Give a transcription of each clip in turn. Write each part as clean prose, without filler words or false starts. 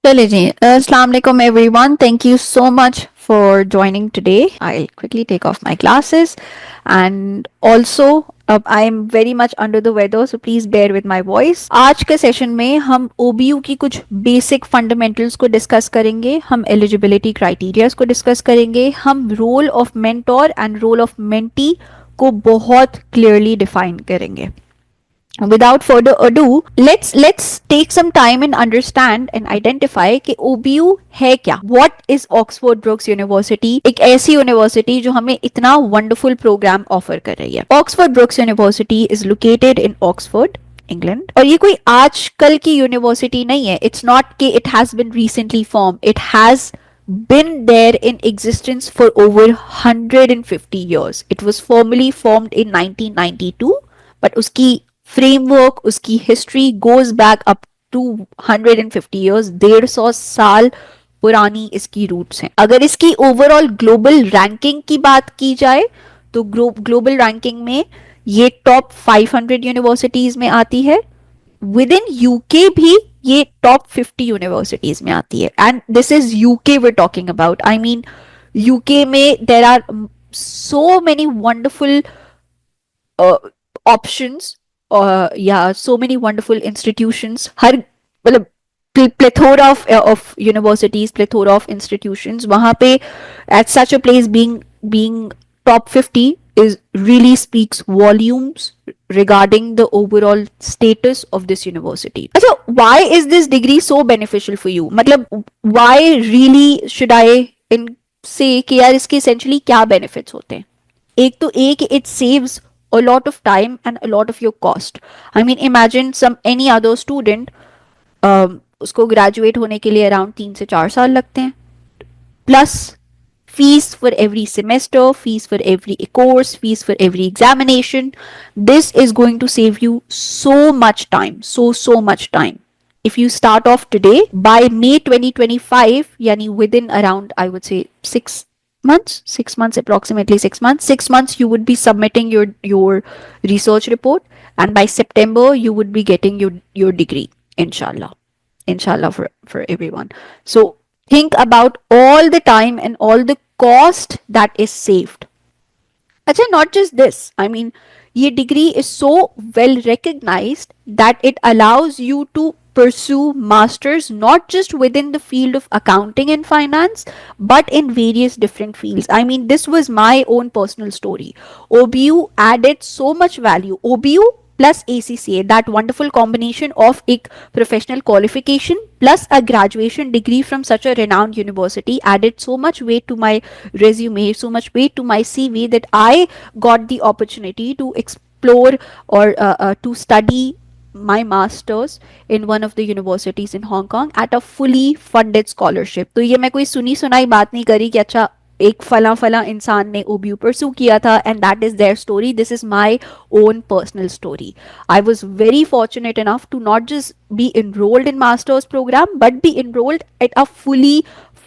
चले जी अस्सलाम वालेकुम everyone. Thank you so much for joining today. I'll quickly take off my glasses and also I am very much under the weather, so please bear with my voice. आज के session में हम OBU की कुछ basic fundamentals को discuss करेंगे, हम eligibility criterias को डिस्कस करेंगे, हम role of mentor and role of mentee को बहुत क्लियरली डिफाइन करेंगे. Without further ado, let's take some time and understand and identify कि OBU है क्या. What is Oxford Brookes University? एक ऐसी यूनिवर्सिटी जो हमें इतना वंडरफुल प्रोग्राम ऑफर कर रही है. Oxford Brookes University is located in Oxford, England. और ये कोई आजकल की यूनिवर्सिटी नहीं है. इट्स नॉट कि it has been recently form. It has been there in existence for over 150 years. It was formally formed in 1992, but उसकी framework, उसकी history goes back up to 150 years. 150 साल पुरानी इसकी रूट्स हैं. अगर इसकी ओवरऑल ग्लोबल रैंकिंग की बात की जाए तो ग्लोबल रैंकिंग में ये टॉप 500 यूनिवर्सिटीज में आती है. विद इन यूके भी ये टॉप 50 यूनिवर्सिटीज में आती है. And this is UK we talking about. I mean UK में there are so many wonderful options या सो मेनी वंडरफुल इंस्टीट्यूशंस. हर मतलब plethora of universities, plethora of institutions. वहां पे at such a place being top 50 is really speaks volumes regarding the overall status of this university. अच्छा, why is this degree so beneficial for you? मतलब why really should I in say कि यार इसके essentially क्या benefits होते हैं? एक तो एक it saves a lot of time and a lot of your cost. I mean, imagine any other student, उसको ग्रेजुएट होने के लिए अराउंड 3 से 4 साल लगते हैं. Plus fees for every semester, fees for every course, fees for every examination. This is going to save you so much time, so much time. If you start off today, by May 2025, yani within around, I would say 6 months, approximately 6 months, you would be submitting your research report, and by September you would be getting your degree, inshallah for everyone. So think about all the time and all the cost that is saved. Acha, not just this. I mean, your degree is so well recognized that it allows you to pursue masters not just within the field of accounting and finance, but in various different fields. I mean, this was my own personal story. OBU added so much value. OBU plus ACCA, that wonderful combination of a professional qualification plus a graduation degree from such a renowned university, added so much weight to my resume, so much weight to my CV, that I got the opportunity to explore or to study my masters in one of the universities in Hong Kong at a fully funded scholarship. तो ये मैं कोई सुनी सुनाई बात नहीं करी कि अच्छा एक फला फला इंसान ने OBU परस्यू किया था and that is their story. This is my own personal story. I was very fortunate enough to not just be enrolled in master's program but be enrolled at a fully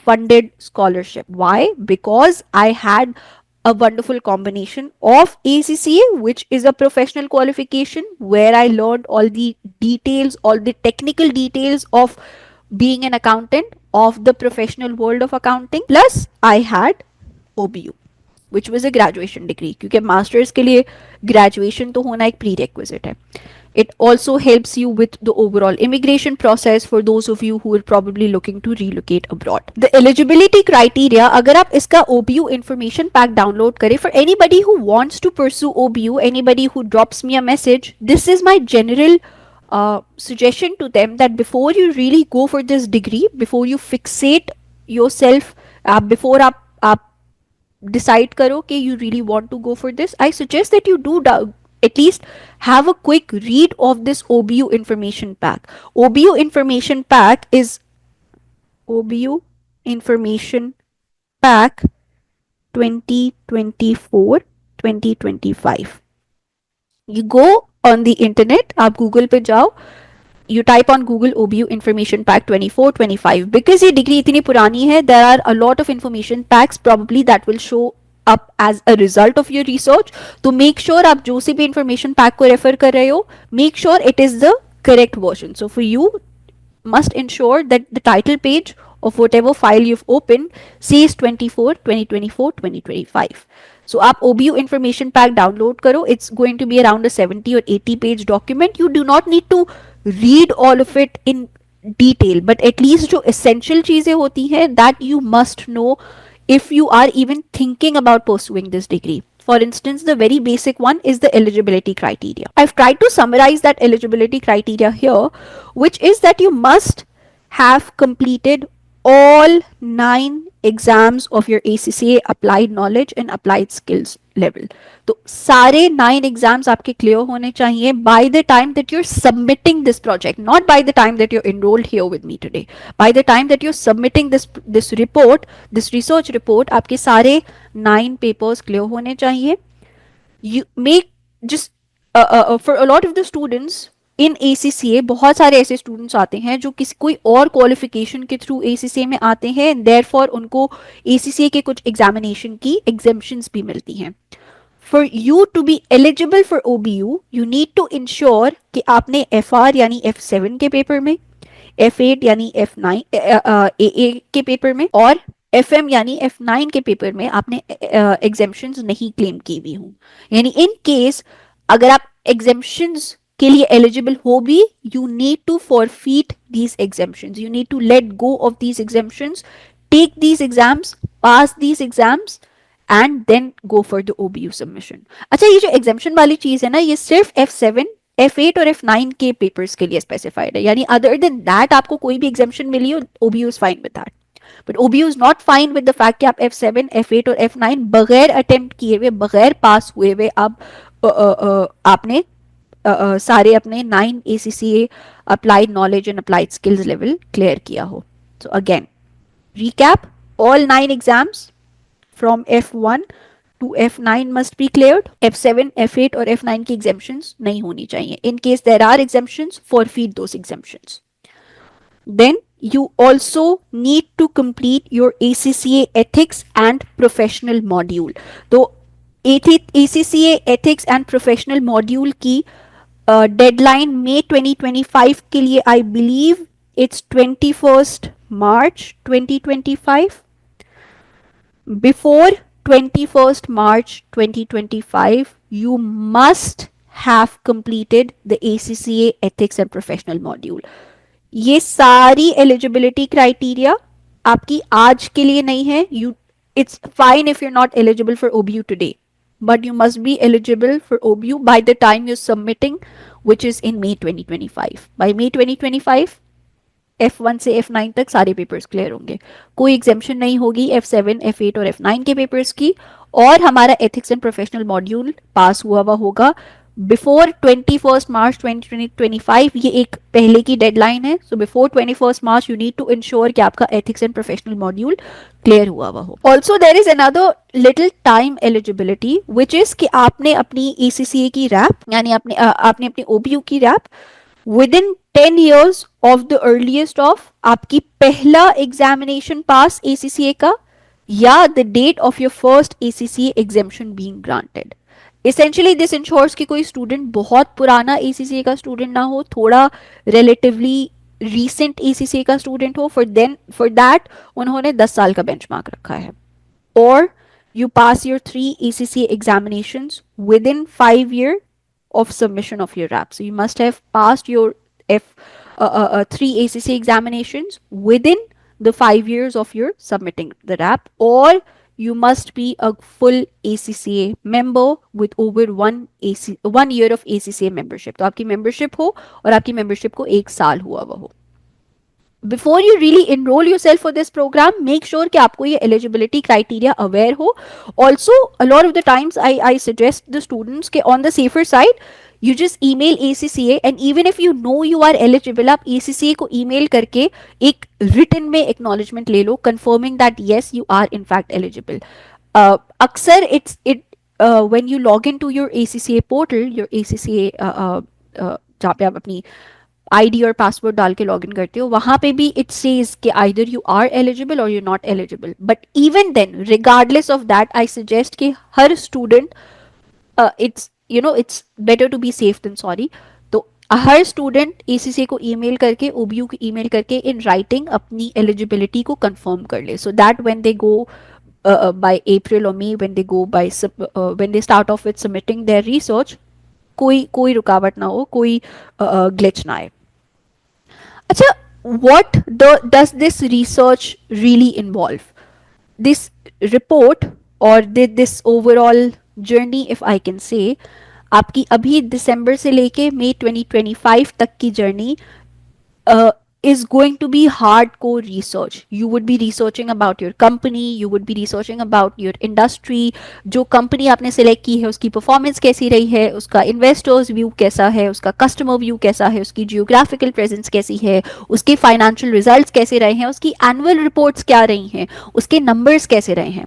funded scholarship. Why? Because I had a wonderful combination of ACCA, which is a professional qualification where I learned all the details, all the technical details of being an accountant, of the professional world of accounting. Plus, I had OBU, which was a graduation degree. क्योंकि masters के लिए graduation तो होना एक prerequisite है. It also helps you with the overall immigration process for those of you who are probably looking to relocate abroad. The eligibility criteria, अगर आप इसका OBU information pack download करें, for anybody who wants to pursue OBU, anybody who drops me a message, this is my general suggestion to them that before you really go for this degree, before you fixate yourself, before आप decide करो कि you really want to go for this, I suggest that you do at least have a quick read of this OBU information pack. OBU information pack is OBU information pack 2024-2025. You go on the internet, आप Google पे जाओ, you type on Google OBU information pack 24-25. Because ये degree इतनी पुरानी है, there are a lot of information packs probably that will show up as a result of your research. तो make sure आप जो सी भी information pack को refer कर रहे हो, make sure it is the correct version. So for you, must ensure that the title page of whatever file you've opened says 24 2024 2025. So आप OBU information pack download करो. It's going to be around a 70 or 80 page document. You do not need to read all of it in detail, but at least जो essential चीजें होती हैं that you must know if you are even thinking about pursuing this degree. For instance, the very basic one is the eligibility criteria. I've tried to summarize that eligibility criteria here, which is that you must have completed all 9 exams of your ACCA applied knowledge and applied skills level. तो सारे 9 exams आपके clear होने चाहिए by the time that you're submitting this project, not by the time that you're enrolled here with me today. By the time that you're submitting this report, this research report, आपके सारे 9 papers clear होने चाहिए. You make just for a lot of the students in ACCA बहुत सारे ऐसे students आते हैं जो किसी कोई और क्वालिफिकेशन के थ्रू ACCA में आते हैं, देयरफॉर उनको ACCA के कुछ एग्जामिनेशन की एग्जेम्पशंस भी मिलती हैं. For you to be eligible for OBU, you need to ensure कि आपने FR यानी F7 के पेपर में, F8 यानी F9 AA के पेपर में और FM यानी F9 के पेपर में आपने एग्जेम्पशंस नहीं क्लेम की हुई हूँ. यानी इन केस अगर आप एग्जेम्पशंस के लिए एलिजिबल हो भी, you need to forfeit these exemptions. You need to let go of these exemptions, take these exams, pass these exams and then go for the OBU submission. अच्छा, ये जो exemption वाली चीज है ना, ये सिर्फ F7, F8 और F9 के पेपर्स के लिए स्पेसिफाइड है. यानी अदर देन दैट आपको कोई भी एग्जेम्पशन मिली हो, OBU is fine with that. But OBU is not fine with the fact कि आप F7, F8 और F9 बगैर अटेम्प्ट किए हुए, बगैर पास हुए हुए आपने सारे अपने 9 ACCA applied knowledge and applied skills level clear किया हो. So again, recap, all 9 exams from F1 to F9 must be cleared. F7, F8 और F9 की exemptions नहीं होनी चाहिए. In case there are exemptions, forfeit those exemptions. Then you also need to complete your ACCA ethics and professional module. तो ACCA ethics and professional module की deadline मई 2025 के लिए I believe it's 21st March 2025. Before 21st March 2025, you must have completed the ACCA ethics and professional module. ये सारी eligibility criteria आपकी आज के लिए नहीं है. It's fine if you're not eligible for OBU today, but you must be eligible for OBU by the time you're submitting, which is in May 2025. By May 2025, F1 से F9 तक सारे papers clear होंगे. कोई exemption नहीं होगी F7, F8 और F9 के papers की, और हमारा एथिक्स एंड प्रोफेशनल मॉड्यूल पास हुआ होगा बिफोर 21st March 2025. ये एक पहले की डेडलाइन है. So before 21st March you need to ensure कि आपका ethics and professional module clear हुआ हो. Also there is another little time eligibility which is कि आपने अपनी ACCA की रैप यानी आपने अपनी OBU की rap within 10 years of the earliest of आपकी पहला एग्जामिनेशन पास ACCA का या the date of your first ACCA exemption being granted. Essentially this ensures कि कोई स्टूडेंट बहुत पुराना ACCA का स्टूडेंट ना हो, थोड़ा relatively recent ACCA का स्टूडेंट हो. for that उन्होंने 10 साल का बेंचमार्क रखा है. Or you pass your 3 ACCA examinations within 5 years of submission of your RAP. So you must have passed your 3 ACCA examinations within the 5 years of your submitting the RAP, or you must be a full ACCA member with over 1 year of ACCA membership. तो आपकी membership हो और आपकी membership को 1 साल हुआ हो. Before you really enroll yourself for this program, make sure कि आपको ये eligibility criteria aware हो. Also, a lot of the times I suggest the students कि on the safer side, you just email ACCA, and even if you know you are eligible, आप ACCA को email करके एक written में acknowledgement ले लो, confirming that yes, you are in fact eligible. अक्सर when you log into your ACCA portal, your ACCA जहाँ पे आप अपनी ID और पासवर्ड डाल के लॉगिन करते हो, वहां पे भी इट सेज कि आइदर यू आर एलिजिबल और you not eligible. But even then, regardless of that, I suggest कि हर student, it's better to be safe than sorry. तो हर स्टूडेंट एसीसी को ईमेल करके, ओबीयू को ईमेल करके इन राइटिंग अपनी एलिजिबिलिटी को कंफर्म कर ले, so that when they go by April or May, when they go by when they start off with submitting their research, कोई रुकावट ना हो, कोई ग्लिच ना आए. अच्छा, what does this research really involve? This report or this overall journey, if I can say, आपकी अभी दिसंबर से लेके मई 2025 तक की journey uh, is going to be hardcore research. You would be researching about your company, you would be researching about your industry, जो company आपने select की है उसकी परफॉर्मेंस कैसी रही है, उसका इन्वेस्टर्स व्यू कैसा है, उसका कस्टमर व्यू कैसा है, उसकी जियोग्राफिकल प्रेजेंस कैसी है, उसके फाइनेंशियल रिजल्ट्स कैसे रहे हैं, उसकी एनुअल रिपोर्ट्स क्या रही हैं, उसके नंबर्स कैसे रहे हैं.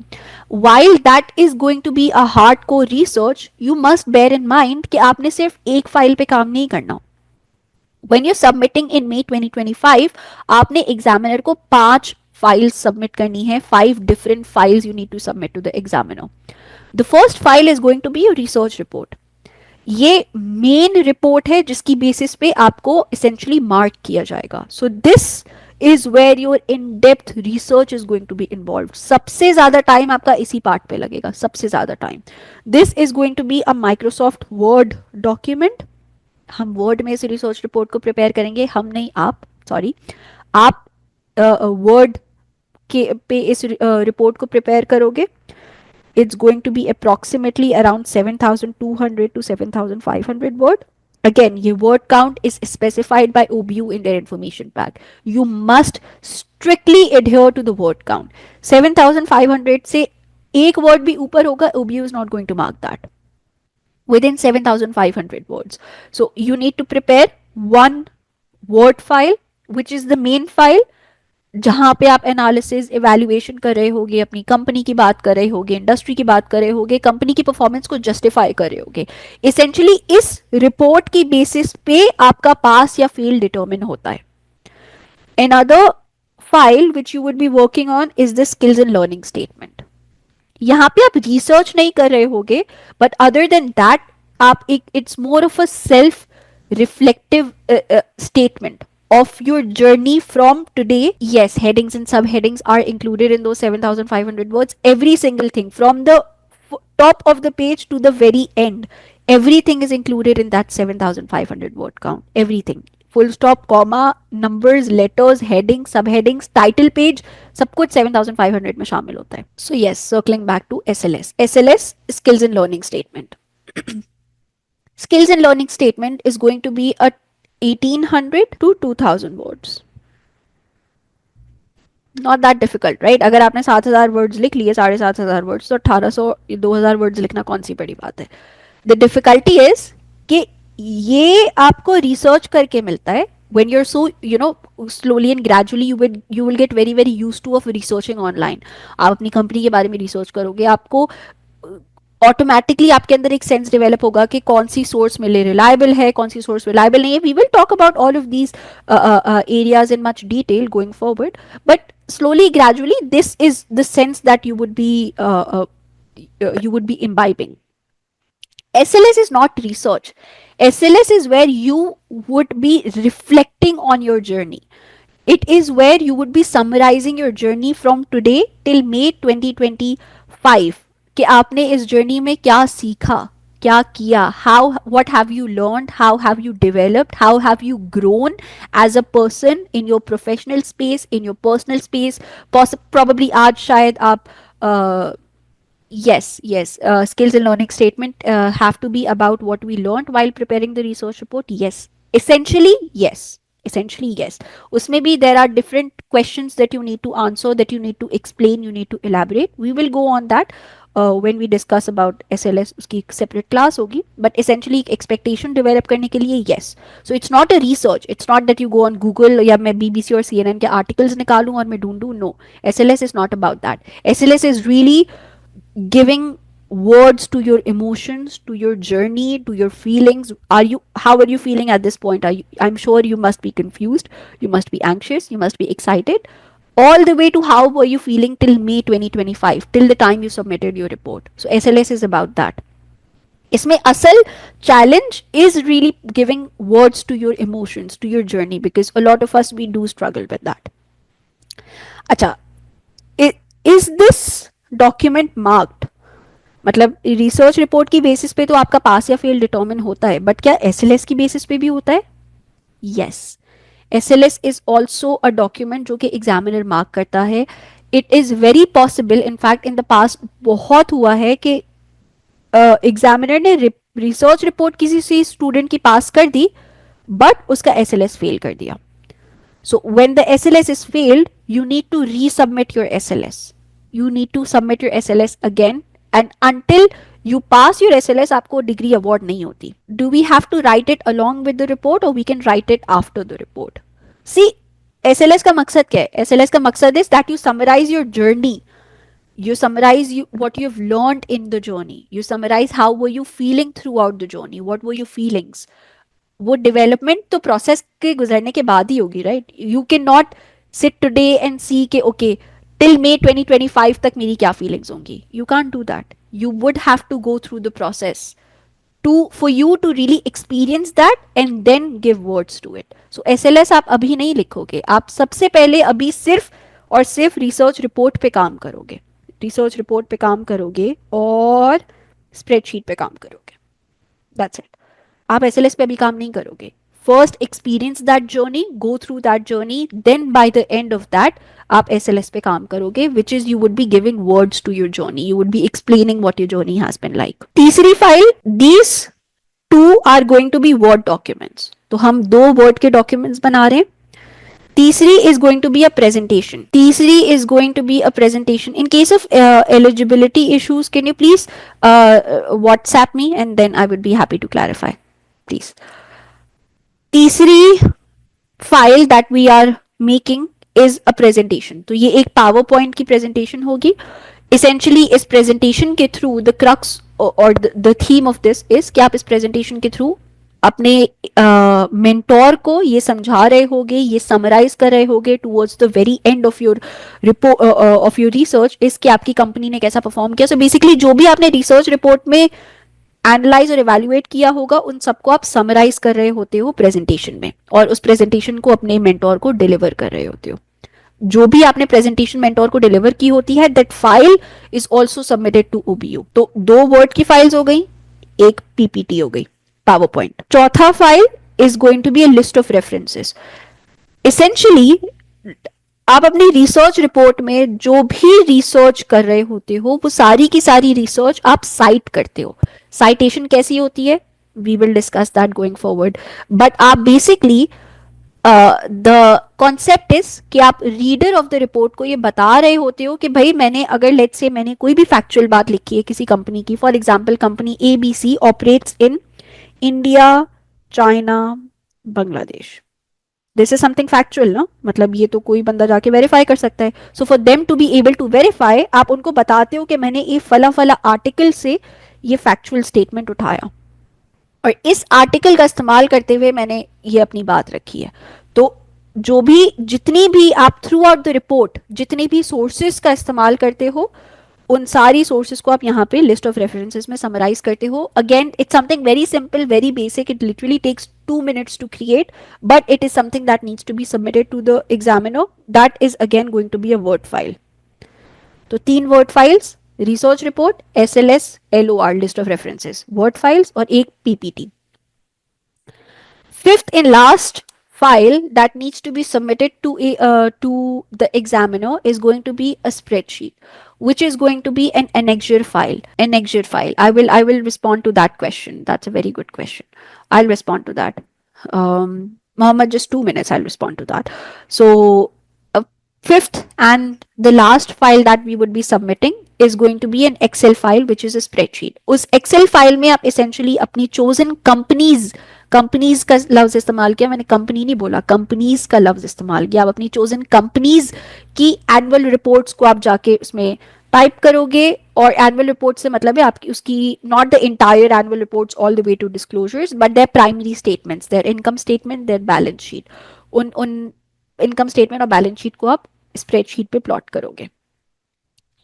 While that is going to be a hardcore research, you must bear in mind कि आपने सिर्फ एक फाइल पे काम नहीं करना. When you're submitting in May 2025, आपने एग्जामिनर को 5 फाइल्स सबमिट करनी है. 5 different files you need to submit to the examiner. The first file is going to be your research report. ये मेन रिपोर्ट है जिसकी बेसिस पे आपको essentially मार्क किया जाएगा. So this is where your in-depth research is going to be involved. सबसे ज्यादा time आपका इसी पार्ट पे लगेगा, सबसे ज्यादा time. This is going to be a Microsoft Word document. हम वर्ड में इस रिसर्च रिपोर्ट को प्रिपेयर करेंगे, हम नहीं, आप, सॉरी, आप वर्ड के पे इस रिपोर्ट को प्रिपेयर करोगे. It's going to be approximately around 7,200 to 7,500 word. Again, ये word count is specified by OBU in their information pack. You must strictly adhere to the word count. 7,500 से एक word भी ऊपर होगा, OBU is not going to mark that within 7,500 words. So you need to prepare one word file, which is the main file, जहां पे आप analysis evaluation कर रहे होगे, अपनी कंपनी की बात कर रहे होगे, इंडस्ट्री की बात कर रहे होगे, कंपनी की परफॉर्मेंस को जस्टिफाई कर रहे होगे. इसेंशियली इस रिपोर्ट की बेसिस पे आपका पास या फेल डिटरमिन होता है. Another file which you would be working on is the skills and learning statement. यहाँ पे आप रिसर्च नहीं कर रहे होगे, बट अदर देन दैट आप एक, it's more of a self reflective statement of your journey from today. Yes, headings and subheadings are included in those 7,500 words. Every single thing from the top of the page to the very end, everything is included in that 7,500 word count. Everything. Full stop, comma, numbers, letters, headings, subheadings, title page, सब कुछ 7,500 में शामिल होता है. So yes, circling back to SLS. SLS, skills and learning statement. Skills and learning statement is going to be a 1,800 to 2,000 words. Not that difficult, right? अगर आपने 7,000 words लिख लिए, 7,500 वर्ड्स, तो 1,800 2,000 वर्ड्स लिखना कौन सी बड़ी बात है. द डिफिकल्टी इज कि ये आपको रिसर्च करके मिलता है. when you're so, you know, slowly and gradually you will get very used to of researching online. आप अपनी कंपनी के बारे में रिसर्च करोगे, आपको ऑटोमेटिकली आपके अंदर एक सेंस डेवलप होगा कि कौन सी सोर्स मेरे लिए रिलायबल है, कौन सी सोर्स रिलायबल नहीं है. We will talk about all of these areas in much detail going forward, but slowly gradually this is the sense that you would be imbibing. SLS is not research. SLS is where you would be reflecting on your journey. It is where you would be summarizing your journey from today till May 2025. कि आपने इस journey में क्या सीखा, क्या किया, what have you learned, how have you developed, how have you grown as a person in your professional space, in your personal space. Probably आज शायद आप yes, skills and learning statement have to be about what we learned while preparing the research report. Yes, essentially yes. Usme bhi there are different questions that you need to answer, that you need to explain, you need to elaborate. We will go on that when we discuss about SLS. Uski ek separate class hogi, but essentially expectation develop karne ke liye yes. So it's not a research. It's not that you go on Google या मैं BBC और CNN के articles निकालूं और मैं ढूंढूं. No, SLS is not about that. SLS is really giving words to your emotions, to your journey, to your feelings. How are you feeling at this point? I'm sure you must be confused, you must be anxious, you must be excited, all the way to how were you feeling till May 2025, till the time you submitted your report. So SLS is about that. इसमें असल challenge is really giving words to your emotions, to your journey, because a lot of us we do struggle with that. अच्छा, is this document marked? मतलब research report की basis पे तो आपका पास या fail determine होता है, बट क्या एसएलएस की बेसिस पे भी होता है? Yes, SLS is also a document जो कि एग्जामिनर मार्क करता है. It is very possible, in fact in the past बहुत हुआ है कि एग्जामिनर ने रिसर्च रिपोर्ट किसी सी स्टूडेंट की पास कर दी बट उसका एसएलएस फेल कर दिया. So when the SLS is failed, you need to resubmit your SLS. You need to submit your SLS again, and until you pass your SLS, आपको degree award नहीं होती. Do we have to write it along with the report, or we can write it after the report? See, SLS का मकसद क्या है? SLS का मकसद is that you summarize your journey. You summarize what you've learned in the journey. You summarize how were you feeling throughout the journey. What were your feelings? वो development तो process के गुजरने के बाद ही होगी, right? You can not sit today and see के okay till मे 2025 तक मेरी क्या फीलिंग्स होंगी. You can't do that. You would have to go through the process to for you to really experience that and then give words to it. So SLS आप अभी नहीं लिखोगे, आप सबसे पहले अभी सिर्फ और सिर्फ रिसर्च रिपोर्ट पे काम करोगे. रिसर्च रिपोर्ट पे काम करोगे और स्प्रेडशीट पे काम करोगे. That's it. आप एसएलएस पे अभी काम नहीं करोगे. First experience that journey, go through that journey, then by the end of that आप एसएलएस पे काम करोगे, which is you would be giving words to your journey. You would be explaining what your journey has been like. तीसरी file, these two are going to be word documents. तो हम दो word के documents बना रहे हैं. तीसरी is going to be a presentation. तीसरी is going to be a presentation. In case of eligibility issues, can you please WhatsApp me and then I would be happy to clarify. Please. तीसरी file that we are making is a presentation. तो ये एक PowerPoint की presentation होगी. Essentially इस presentation के through the crux or the theme of this is कि आप इस presentation के through अपने मेंटोर को ये समझा रहे होगे, ये समराइज कर रहे होगे towards the very end of your report of your research is कि आपकी कंपनी ने कैसा परफॉर्म किया. सो बेसिकली जो भी आपने रिसर्च रिपोर्ट में एनालाइज और इवेल्युएट किया होगा उन सबको आप समराइज कर रहे होते हो प्रेजेंटेशन में, और उस प्रेजेंटेशन को अपने मेंटोर को डिलीवर कर रहे होते हो. जो भी आपने प्रेजेंटेशन मेंटोर को डिलीवर की होती है that file is also submitted to OBU. तो दो वर्ड की फाइल्स हो गई, एक पीपीटी हो गई, PowerPoint. चौथा file is going to be a list of references. Essentially, आप अपनी रिसर्च रिपोर्ट में जो भी रिसर्च कर रहे होते हो वो सारी की सारी रिसर्च आप साइट करते हो. साइटेशन कैसी होती है, we will discuss that going forward. But आप बेसिकली द कॉन्सेप्ट इज कि आप रीडर ऑफ द रिपोर्ट को ये बता रहे होते हो कि भाई मैंने अगर लेट्स से मैंने कोई भी फैक्चुअल बात लिखी है किसी कंपनी की, for example company ABC operates in India, China, Bangladesh. This is something factual ना, मतलब ये तो कोई बंदा जाके वेरीफाई कर सकता है. So for them to be able to verify आप उनको बताते हो कि मैंने ये फला फला आर्टिकल से ये फैक्चुअल स्टेटमेंट उठाया और इस आर्टिकल का इस्तेमाल करते हुए मैंने ये अपनी बात रखी है. तो जो भी जितनी भी आप थ्रू आउट द रिपोर्ट जितनी भी सोर्सेस का इस्तेमाल करते हो उन सारी सोर्सेज को आप यहाँ पे लिस्ट ऑफ रेफरेंसेस में समराइज करते हो. Again it's something very simple, very basic. It literally takes 2 minutes to create, but it is something that needs to be submitted to the examiner. That is again going to be a word file. तो 3 word files, research report, SLS, LOR, list of references, word files और एक PPT. Fifth and last file that needs to be submitted to the examiner is going to be a spreadsheet, which is going to be an annexure file. Annexure file. I will respond to that question. That's a very good question. I'll respond to that. Mohammed, just 2 minutes. I'll respond to that. So, fifth and the last file that we would be submitting is going to be an Excel file, which is a spreadsheet. उस Excel file में आप essentially अपनी chosen companies का लफ्ज इस्तेमाल किया. मैंने company नहीं बोला, कंपनीज का लफ्ज इस्तेमाल किया. आप अपनी चोजन कंपनीज की एनुअल रिपोर्ट्स को आप जाके उसमें टाइप करोगे, और एनुअल रिपोर्ट से मतलब है आपकी उसकी not the entire annual reports all the way to disclosures, but their primary statements, their income statement, their balance sheet. उन इनकम स्टेटमेंट और बैलेंस शीट को आप स्प्रेडशीट पे प्लॉट करोगे.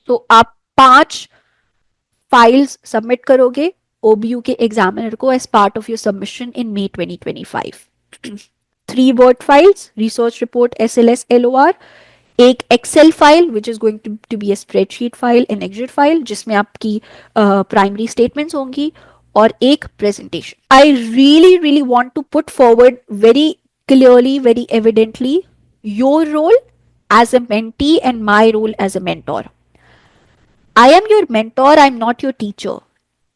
तो आप 5 फाइल्स सबमिट करोगे OBU के एग्जामिनर को as part of your submission in May 2025. 3 Word files, research report SLS LOR, एक Excel file which is going to be A spreadsheet file, an exit file जिसमें आपकी primary statements होंगी, और एक presentation. I really really want to put forward very clearly, very evidently, your role as a mentee and my role as a mentor. I am your mentor, I'm not your teacher.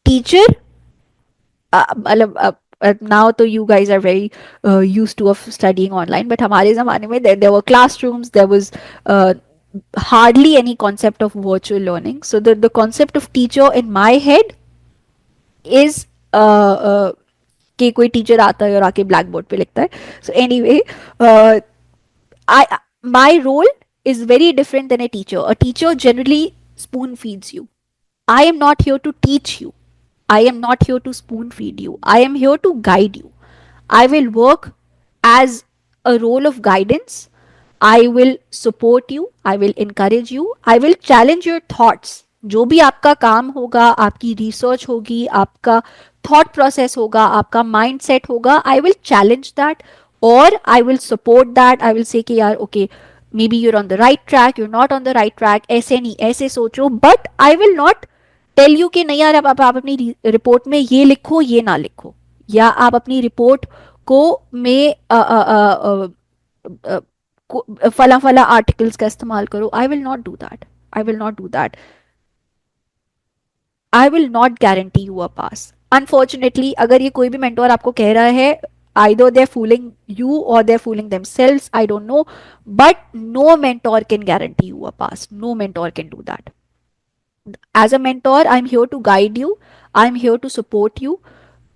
Teacher, now तो you guys are very used to of studying online, but हमारे ज़माने में there were classrooms, there was hardly any concept of virtual learning. So the concept of teacher in my head is कि कोई teacher आता है और आके black board पे लिखता है. So anyway, I my role is very different than a teacher. A teacher generally spoon feeds you. I am not here to teach you. I am not here to spoon feed you. I am here to guide you. I will work as a role of guidance. I will support you. I will encourage you. I will challenge your thoughts. जो भी आपका काम होगा, आपकी research होगी, आपका thought process होगा, आपका माइंड सेट होगा, आई विल चैलेंज दैट और I will support that. I will say कि यार okay, maybe you're on the right track, you're not on the right track, ऐसे नहीं ऐसे सोचो. But I will not tell you कि नहीं यार आप अपनी रिपोर्ट में ये लिखो, ये ना लिखो, या आप अपनी रिपोर्ट को में फला फला आर्टिकल्स का इस्तेमाल करो. आई will not do that. I will not do that. I will not guarantee you a pass. Unfortunately अगर ये कोई भी मेंटोर आपको कह रहा है, either they're fooling you or they're fooling themselves, I don't know, but no mentor can guarantee you a pass. No mentor can do that. As a mentor, I'm here to guide you, I'm here to support you,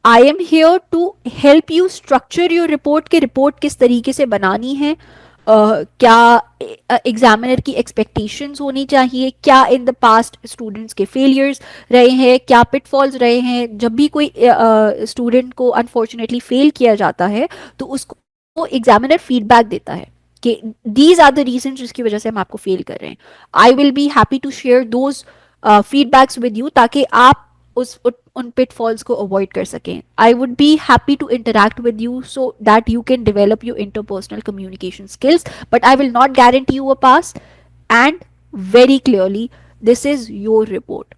I am here to help you structure your report कि report किस तरीके से बनानी है, क्या examiner की expectations होनी चाहिए, क्या इन द पास्ट स्टूडेंट्स के फेलियर्स रहे हैं, क्या पिटफॉल्स रहे हैं. जब भी कोई स्टूडेंट को अनफॉर्चुनेटली फेल किया जाता है तो उसको एग्जामिनर फीडबैक देता है कि दीज आर द रीजन जिसकी वजह से हम आपको फेल कर रहे हैं. I will be happy to share those feedbacks with you ताकि आप उन पिटफॉल्स को अवॉइड कर सकें. I would be happy to interact with you so that you can develop your interpersonal communication skills, but I will not guarantee you a pass. And very clearly, this is your report.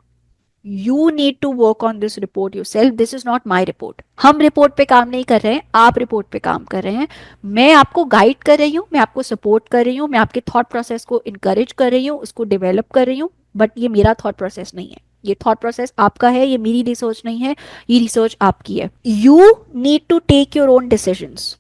You need to work on this report yourself. This is not my report. हम report पे काम नहीं कर रहे हैं, आप report पे काम कर रहे हैं. मैं आपको गाइड कर रही हूँ, मैं आपको सपोर्ट कर रही हूँ, मैं आपके थॉट प्रोसेस को इनकरेज कर रही हूँ, उसको डेवलप कर रही हूँ, बट ये मेरा थॉट प्रोसेस नहीं है. ये थॉट प्रोसेस आपका है, ये मेरी रिसर्च नहीं है, ये रिसर्च आपकी है. You need to take your own decisions.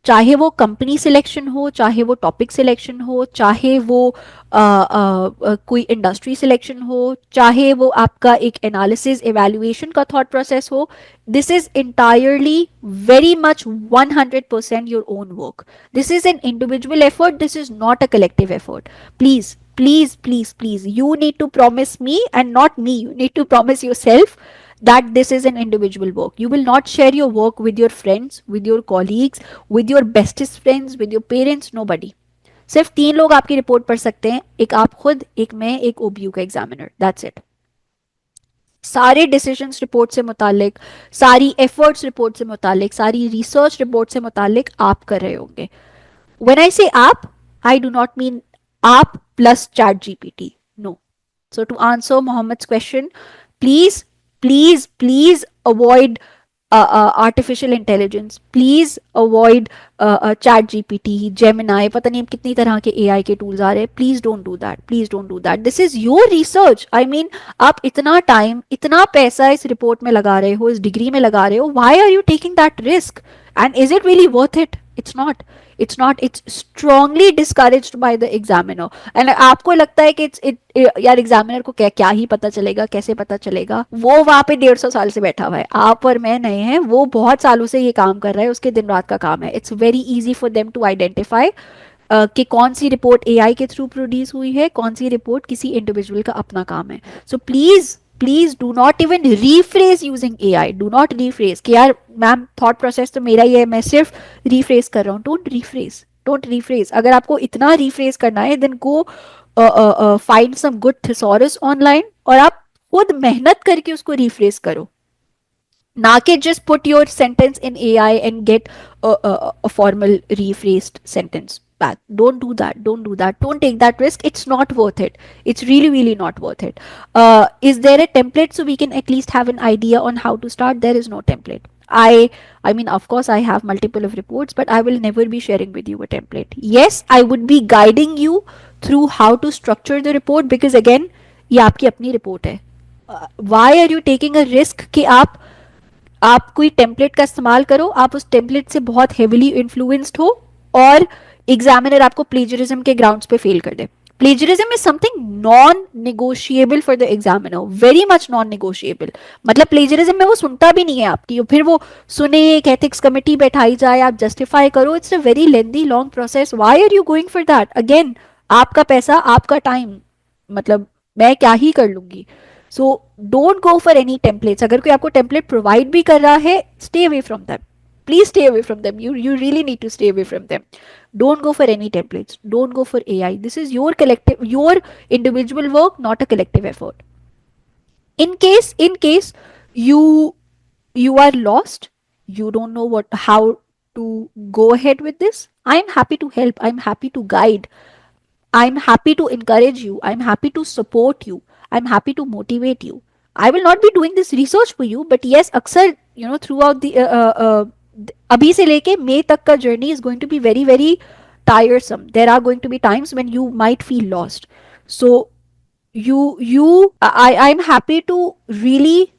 चाहे वो कंपनी सिलेक्शन हो, चाहे वो टॉपिक सिलेक्शन हो, चाहे वो कोई इंडस्ट्री सिलेक्शन हो, चाहे वो आपका एक एनालिसिस एवेल्युएशन का थॉट प्रोसेस हो. This is entirely very much 100% your own work. This is an individual effort. This is not a collective effort. Please please please please, you need to promise me and not me, you need to promise yourself that this is an individual work. You will not share your work with your friends, with your colleagues, with your bestest friends, with your parents, nobody. सिर्फ 3 लोग आपकी report पढ़ सकते हैं, एक आप खुद, एक मैं, एक OBU का एग्जामिनर. That's it. सारे डिसीजंस रिपोर्ट से मुतालिक, सारी एफर्ट्स रिपोर्ट से मुतालिक, सारी रिसर्च रिपोर्ट से मुतालिक आप कर रहे होंगे. व्हेन आई से आप, आई डू नॉट मीन आप plus ChatGPT. No. So to answer Mohammed's question, please avoid artificial intelligence. Please avoid ChatGPT, Gemini. पता नहीं कितनी तरह के AI के tools आ रहे हैं. Please don't do that. Please don't do that. This is your research. I mean, आप इतना टाइम, इतना पैसा इस रिपोर्ट में लगा रहे हो, इस डिग्री में लगा रहे हो. Why are you taking that risk? And is it really worth it? It's not. It's not. It's strongly discouraged by the examiner. And आपको लगता है कि यार एग्जामिनर को क्या ही पता चलेगा, कैसे पता चलेगा. वो वहां पे 150 साल से बैठा हुआ है, आप और मैं नहीं है. वो बहुत सालों से ये काम कर रहा है, उसके दिन रात का काम है. It's very easy for them to identify कि कौन सी रिपोर्ट AI के थ्रू प्रोड्यूस हुई है, कौन सी रिपोर्ट किसी इंडिविजुअल का अपना काम है. So please do not even rephrase using AI. Do not rephrase कि यार मैम थॉट प्रोसेस तो मेरा ही है, मैं सिर्फ रीफ्रेज कर रहा हूँ. Don't rephrase. अगर आपको इतना रीफ्रेज करना है, then go find some good thesaurus online और आप खुद मेहनत करके उसको रीफ्रेज करो. ना कि just put your sentence in AI and get a formal rephrased sentence back. Don't do that. Don't do that. Don't take that risk. It's not worth it. It's really, really not worth it. Is there a template so we can at least have an idea on how to start? There is no template. I mean, of course, I have multiple of reports, but I will never be sharing with you a template. Yes, I would be guiding you through how to structure the report, because again, ये आपकी अपनी report है. Why are you taking a risk कि आप कोई template का इस्तेमाल करो, आप उस टेम्पलेट से बहुत हेविली इन्फ्लुएंस्ड हो और एग्जामिनर आपको प्लेजरिज्म के ग्राउंड्स पे फेल कर दे. Plagiarism is something non negotiable for the examiner, very much non negotiable. मतलब प्लेजरिज्म में वो सुनता भी नहीं है आपकी, फिर वो सुने, एक एथिक्स कमेटी बैठाई जाए, आप जस्टिफाई करो. It's a very lengthy long process. Why are you going for that? Again, आपका पैसा, आपका टाइम, मतलब मैं क्या ही कर लूंगी. So don't go for any templates. अगर कोई आपको टेम्पलेट प्रोवाइड भी कर रहा है, stay away from them. Please stay away from them. You really need to stay away from them. Don't go for any templates. Don't go for AI. This is your collective, your individual work, not a collective effort. In case you are lost, you don't know what how to go ahead with this, I am happy to help. I'm happy to guide. I'm happy to encourage you. I'm happy to support you. I'm happy to motivate you. I will not be doing this research for you, but yes, अक्सर throughout the अभी से लेके मई तक का journey is going to be very very tiresome. There are going to be times when you might feel lost. So I'm happy to really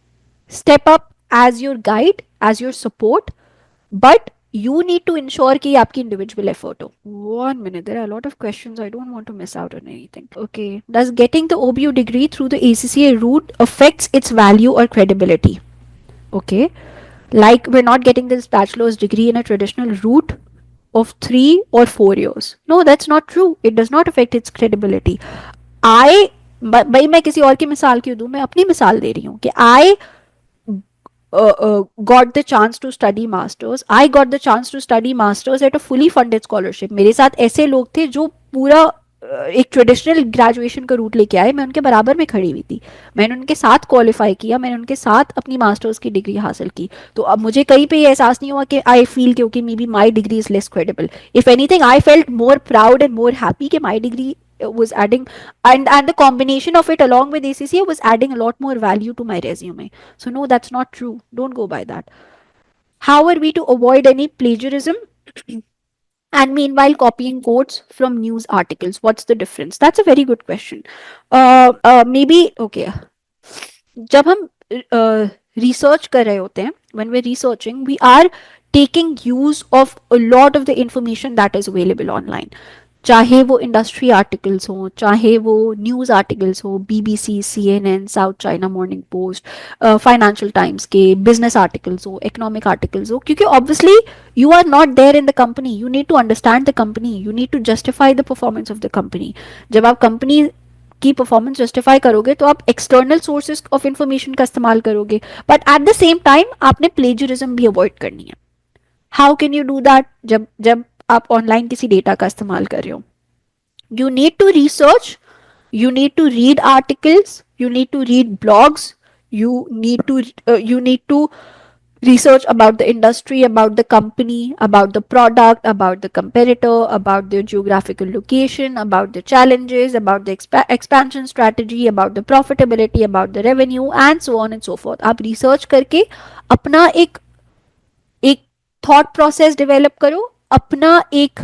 step up as your guide, as your support, but you need to ensure कि आपकी individual effort हो. 1 minute, there are a lot of questions. I don't want to miss out on anything. Okay. Does getting the OBU degree through the ACCA route affects its value or credibility? Okay. Like, we're not getting this bachelor's degree in a traditional route of 3 or 4 years. No, that's not true. It does not affect its credibility. भाई मैं किसी और की मिसाल क्यों दूं, मैं अपनी मिसाल दे रही हूँ कि I got the chance to study masters. I got the chance to study masters at a fully funded scholarship. मेरे साथ ऐसे लोग थे जो पूरा एक ट्रेडिशनल ग्रेजुएशन का रूट लेके आए. मैं उनके बराबर में खड़ी हुई थी. मैंने उनके साथ क्वालिफाई किया, मैंने उनके साथ अपनी मास्टर्स की डिग्री हासिल की. तो अब मुझे कहीं पे ये एहसास नहीं हुआ कि आई फील क्योंकि maybe my degree is less credible. If anything, I felt more proud and more happy कि my degree was adding, and the combination of it along with ACCA was adding a lot more value to my resume. So no, that's not true. Don't go by that. How are we to avoid any plagiarism and meanwhile copying quotes from news articles? What's the difference? That's a very good question. Maybe okay, जब हम research कर रहे होते हैं, when we're researching, we are taking use of a lot of the information that is available online. चाहे वो industry articles हो, चाहे वो न्यूज़ आर्टिकल्स हो, BBC, CNN, South China Morning Post, Financial Times के बिजनेस आर्टिकल्स हो, economic articles हो, क्योंकि obviously you are not there in the company. You need to understand the company, you need to justify the performance of the company. जब आप company की performance justify करोगे तो आप एक्सटर्नल सोर्सेज ऑफ इंफॉर्मेशन का इस्तेमाल करोगे, but at the same time आपने प्लेजरिज्म भी अवॉइड करनी है. How can you do that? जब जब आप ऑनलाइन किसी डेटा का इस्तेमाल कर रहे हो, you need to research, you need to read articles, you need to read blogs, you need to research about the industry, about the company, about the product, about the competitor, about their geographical location, about the challenges, about the expansion strategy, about the profitability, about the revenue, and so on and so forth. आप research करके अपना एक thought process develop करो, अपना एक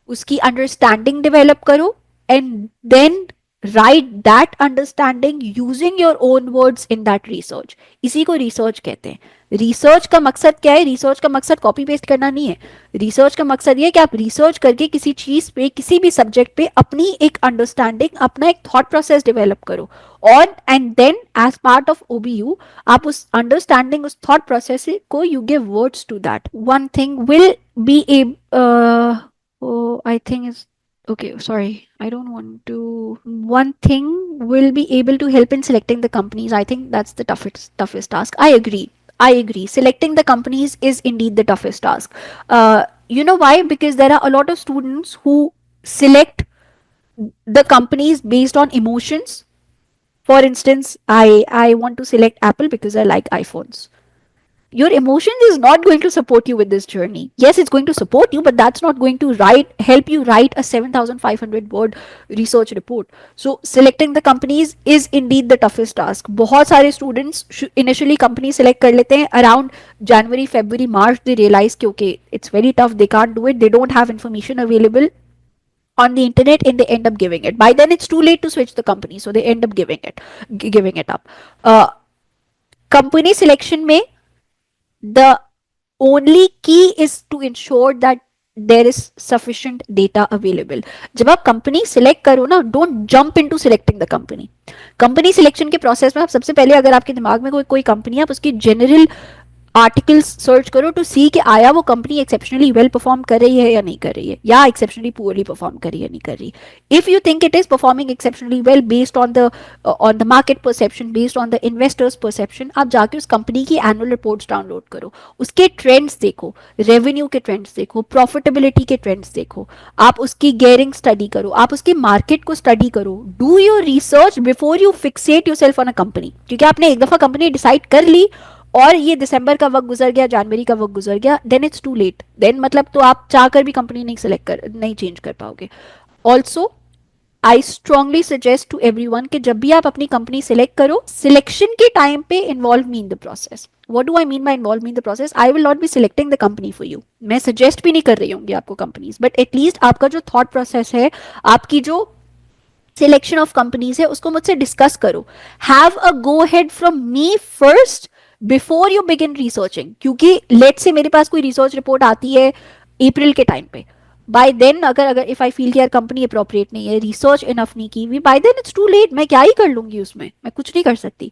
उसकी understanding develop करो, and then write that understanding using your own words in that research. इसी को रिसर्च कहते हैं. रिसर्च का मकसद क्या है? रिसर्च का मकसद कॉपी पेस्ट करना नहीं है. रिसर्च का मकसद ये है कि आप रिसर्च करके किसी चीज पे, किसी भी सब्जेक्ट पे अपनी एक अंडरस्टैंडिंग, अपना एक थॉट प्रोसेस डेवलप करो, और and then as part of OBU आप उस अंडरस्टैंडिंग, उस थॉट प्रोसेस को you give words to that. One thing will be a I think is okay, sorry, I don't want to. One thing will be able to help in selecting the companies. I think that's the toughest task. I agree, selecting the companies is indeed the toughest task. You know why? Because there are a lot of students who select the companies based on emotions. For instance, I want to select Apple because I like iPhones. your emotions is not going to support you with this journey. Yes, it's going to support you, but that's not going to help you write a 7,500 word research report. So selecting the companies is indeed the toughest task. बहुत सारे students initially company select कर लेते हैं around January, February, March. They realize कि okay, it's very tough, they can't do it, they don't have information available on the internet, and they end up giving it. By then it's too late to switch the company, so they end up giving it up. Company selection में the only key is to ensure that there is sufficient data available. जब आप company select करो ना, don't jump into selecting the company. Company selection के process में आप सबसे पहले, अगर आपके दिमाग में कोई कंपनी है, आप उसकी जनरल आर्टिकल्स सर्च करो टू सी कि आया वो कंपनी एक्सेप्शनली वेल परफॉर्म कर रही है या नहीं कर रही है, या एक्सेप्शनली पुअरली परफॉर्म कर रही है नहीं कर रही. If you think it is performing exceptionally well based on the market perception, based on the investors perception, आप जाके उस कंपनी की एनुअल रिपोर्ट्स डाउनलोड करो, उसके ट्रेंड्स देखो, रेवेन्यू के ट्रेंड्स देखो, प्रॉफिटेबिलिटी के ट्रेंड्स देखो, आप उसकी गेयरिंग स्टडी करो, आप उसकी मार्केट को स्टडी करो. Do your research before you Fixit your self on a company. क्योंकि आपने एक दफा कंपनी डिसाइड कर ली और ये दिसंबर का वक्त गुजर गया, जनवरी का वक्त गुजर गया, then it's too late. Then मतलब तो आप चाहकर भी कंपनी नहीं चेंज कर पाओगे. Also I strongly suggest to everyone कि जब भी आप अपनी कंपनी सिलेक्ट करो, सिलेक्शन के टाइम पे involve me in the process. What do I mean by involve me in the process? I will not be selecting the company for you. मैं suggest भी नहीं कर रही होंगी आपको कंपनीज, बट एटलीस्ट आपका जो थॉट प्रोसेस है, आपकी जो सिलेक्शन ऑफ कंपनीज है, उसको मुझसे डिस्कस करो. Have a go ahead from me first before you begin researching. क्योंकि लेट से मेरे पास कोई रिसर्च रिपोर्ट आती है अप्रैल के टाइम पे, बाय देन अगर इफ आई फील कि यार कंपनी अप्रोप्रिएट नहीं है, रिसर्च इनफ नहीं की हुई, bye then it's too late. मैं क्या ही कर लूंगी उसमें, मैं कुछ नहीं कर सकती.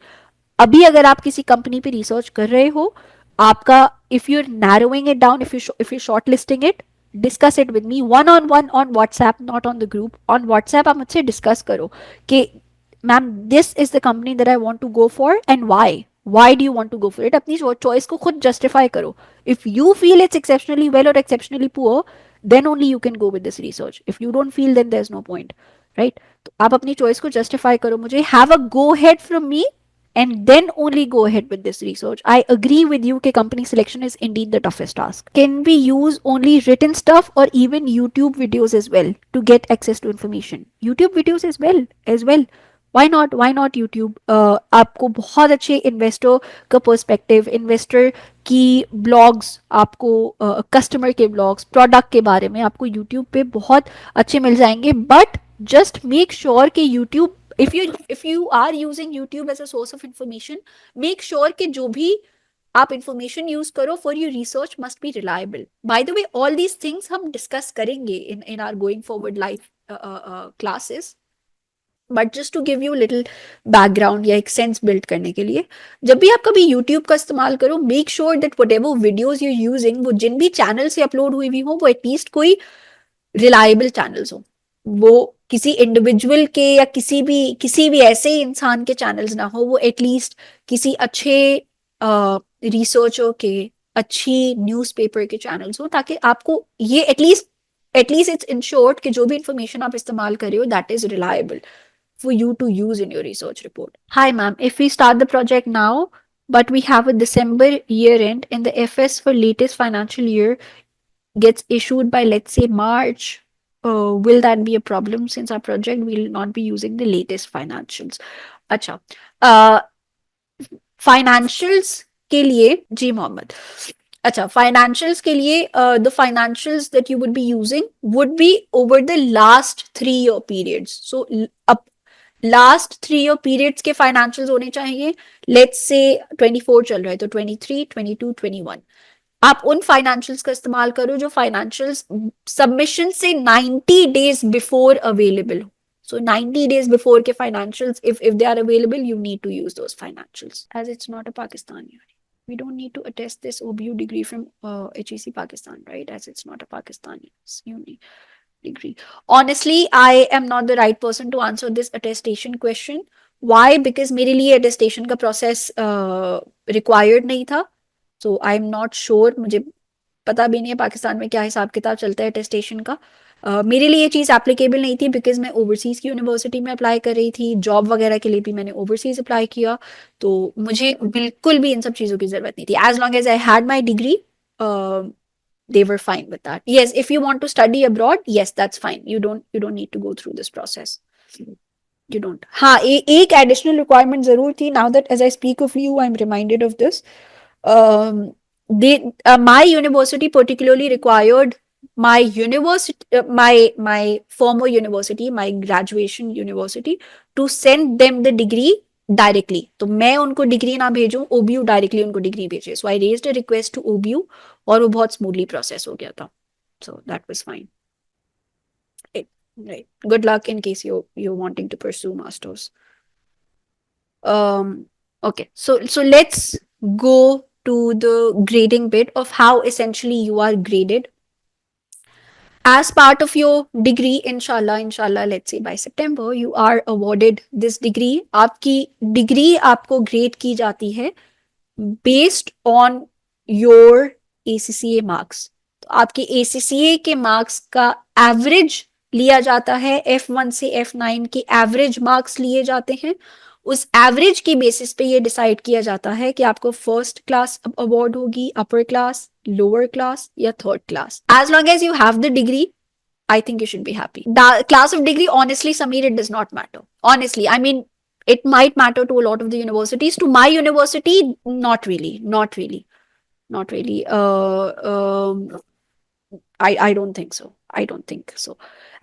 अभी अगर आप किसी कंपनी पे रिसर्च कर रहे हो, आपका if you are narrowing it down, if you shortlisting it, discuss it with me one on WhatsApp, not on the group. On WhatsApp आप मुझसे डिस्कस करो कि ma'am this is the company that I want to go for and why do you want to go for it. अपनी choice को खुद justify करो. If you feel it's exceptionally well और exceptionally poor, then only you can go with this research. If you don't feel, then there is no point, right? तो आप अपनी choice को justify करो मुझे. Have a go ahead from me and then only go ahead with this research. I agree with you that company selection is indeed the toughest task. Can we use only written stuff or even YouTube videos as well to get access to information? YouTube videos as well. Why not YouTube? आपको बहुत अच्छे investor का perspective, investor की blogs, आपको customer के blogs, product के बारे में आपको YouTube पे बहुत अच्छे मिल जाएंगे. बट जस्ट मेक श्योर कि YouTube, if you are using YouTube as a source of information, make sure कि जो भी आप information use करो for your research must be reliable. By the way, all these things हम discuss करेंगे in our going forward live classes. But just to give you little background या एक sense build करने के लिए, जब भी आप कभी यूट्यूब का इस्तेमाल करो, make sure that whatever videos you using, वो जिन भी चैनल से अपलोड हुई भी हो, वो एटलीस्ट कोई रिलायबल चैनल्स हो. वो किसी इंडिविजुअल के या किसी भी ऐसे इंसान के चैनल्स ना हो, वो एटलीस्ट किसी अच्छे रिसर्चर के, अच्छी न्यूज़पेपर के चैनल्स हो, ताकि आपको ये एटलीस्ट इट्स इंश्योर्ड कि जो भी इंफॉर्मेशन आप इस्तेमाल कर रहे हो, that is reliable for you to use in your research report. Hi ma'am, if we start the project now, but we have a December year end and the FS for latest financial year gets issued by, let's say, March, will that be a problem since our project will not be using the latest financials? अच्छा, financials के लिए जी मोहम्मद, अच्छा, financials के लिए the financials that you would be using would be over the last 3-year periods. So up last 3-year periods के financials होने चाहिए. Let's say 24 चल रहा है तो 23, 22, 21. आप उन फाइनेंशियल्स का इस्तेमाल करो जो फाइनेंशियल्स सबमिशन से 90 डेज बिफोर अवेलेबल हो. So 90 days before के financials, if they are available, you need to use those financials. As it's not a Pakistani, we don't need to attest this OBU degree from HEC Pakistan, right? As it's not a Pakistani uni degree. Honestly, I am not the right person to answer this attestation question. Why? Because मेरे लिए attestation का process required नहीं था. So I'm not sure. मुझे पता भी नहीं है पाकिस्तान में क्या हिसाब किताब चलता है attestation का. मेरे लिए ये चीज़ एप्लीकेबल नहीं थी बिकॉज मैं ओवरसीज़ की यूनिवर्सिटी में अप्लाई कर रही थी, जॉब वगैरह के लिए भी मैंने ओवरसीज़ अप्लाई किया, तो मुझे बिल्कुल भी इन सब चीज़ों की ज़रूरत नहीं थी। As long as I had my degree, they were fine with that. Yes, if you want to study abroad, yes, that's fine. You don't need to go through this process. You don't. हाँ, एक additional requirement जरूर थी. Now that as I speak of you, I'm reminded of this. Um, my university particularly required my former university, my graduation university, to send them the degree directly. तो मैं उनको degree ना भेजूं, OBU directly उनको degree भेजे. So I raised a request to OBU और वो बहुत smoothly process हो गया था. So that was fine. Right. Good luck in case you're wanting to pursue masters. Okay. So let's go to the grading bit of how essentially you are graded. As part of your degree, inshallah, let's say by September, you are awarded this degree. आपकी degree आपको grade की जाती है based on your ACCA marks. तो आपके ACCA के marks का average लिया जाता है, F1 से F9 के average marks लिए जाते हैं. उस एवरेज की बेसिस पे ये डिसाइड किया जाता है कि आपको फर्स्ट क्लास अवार्ड होगी, अपर क्लास, लोअर क्लास या third class. As long as you have the degree, I think you should be happy. The class of degree, honestly, Sameer, it does not matter. Honestly, I mean, it might matter to a lot of the universities. To my university, not really, not really, not really. I don't think so. I don't think so.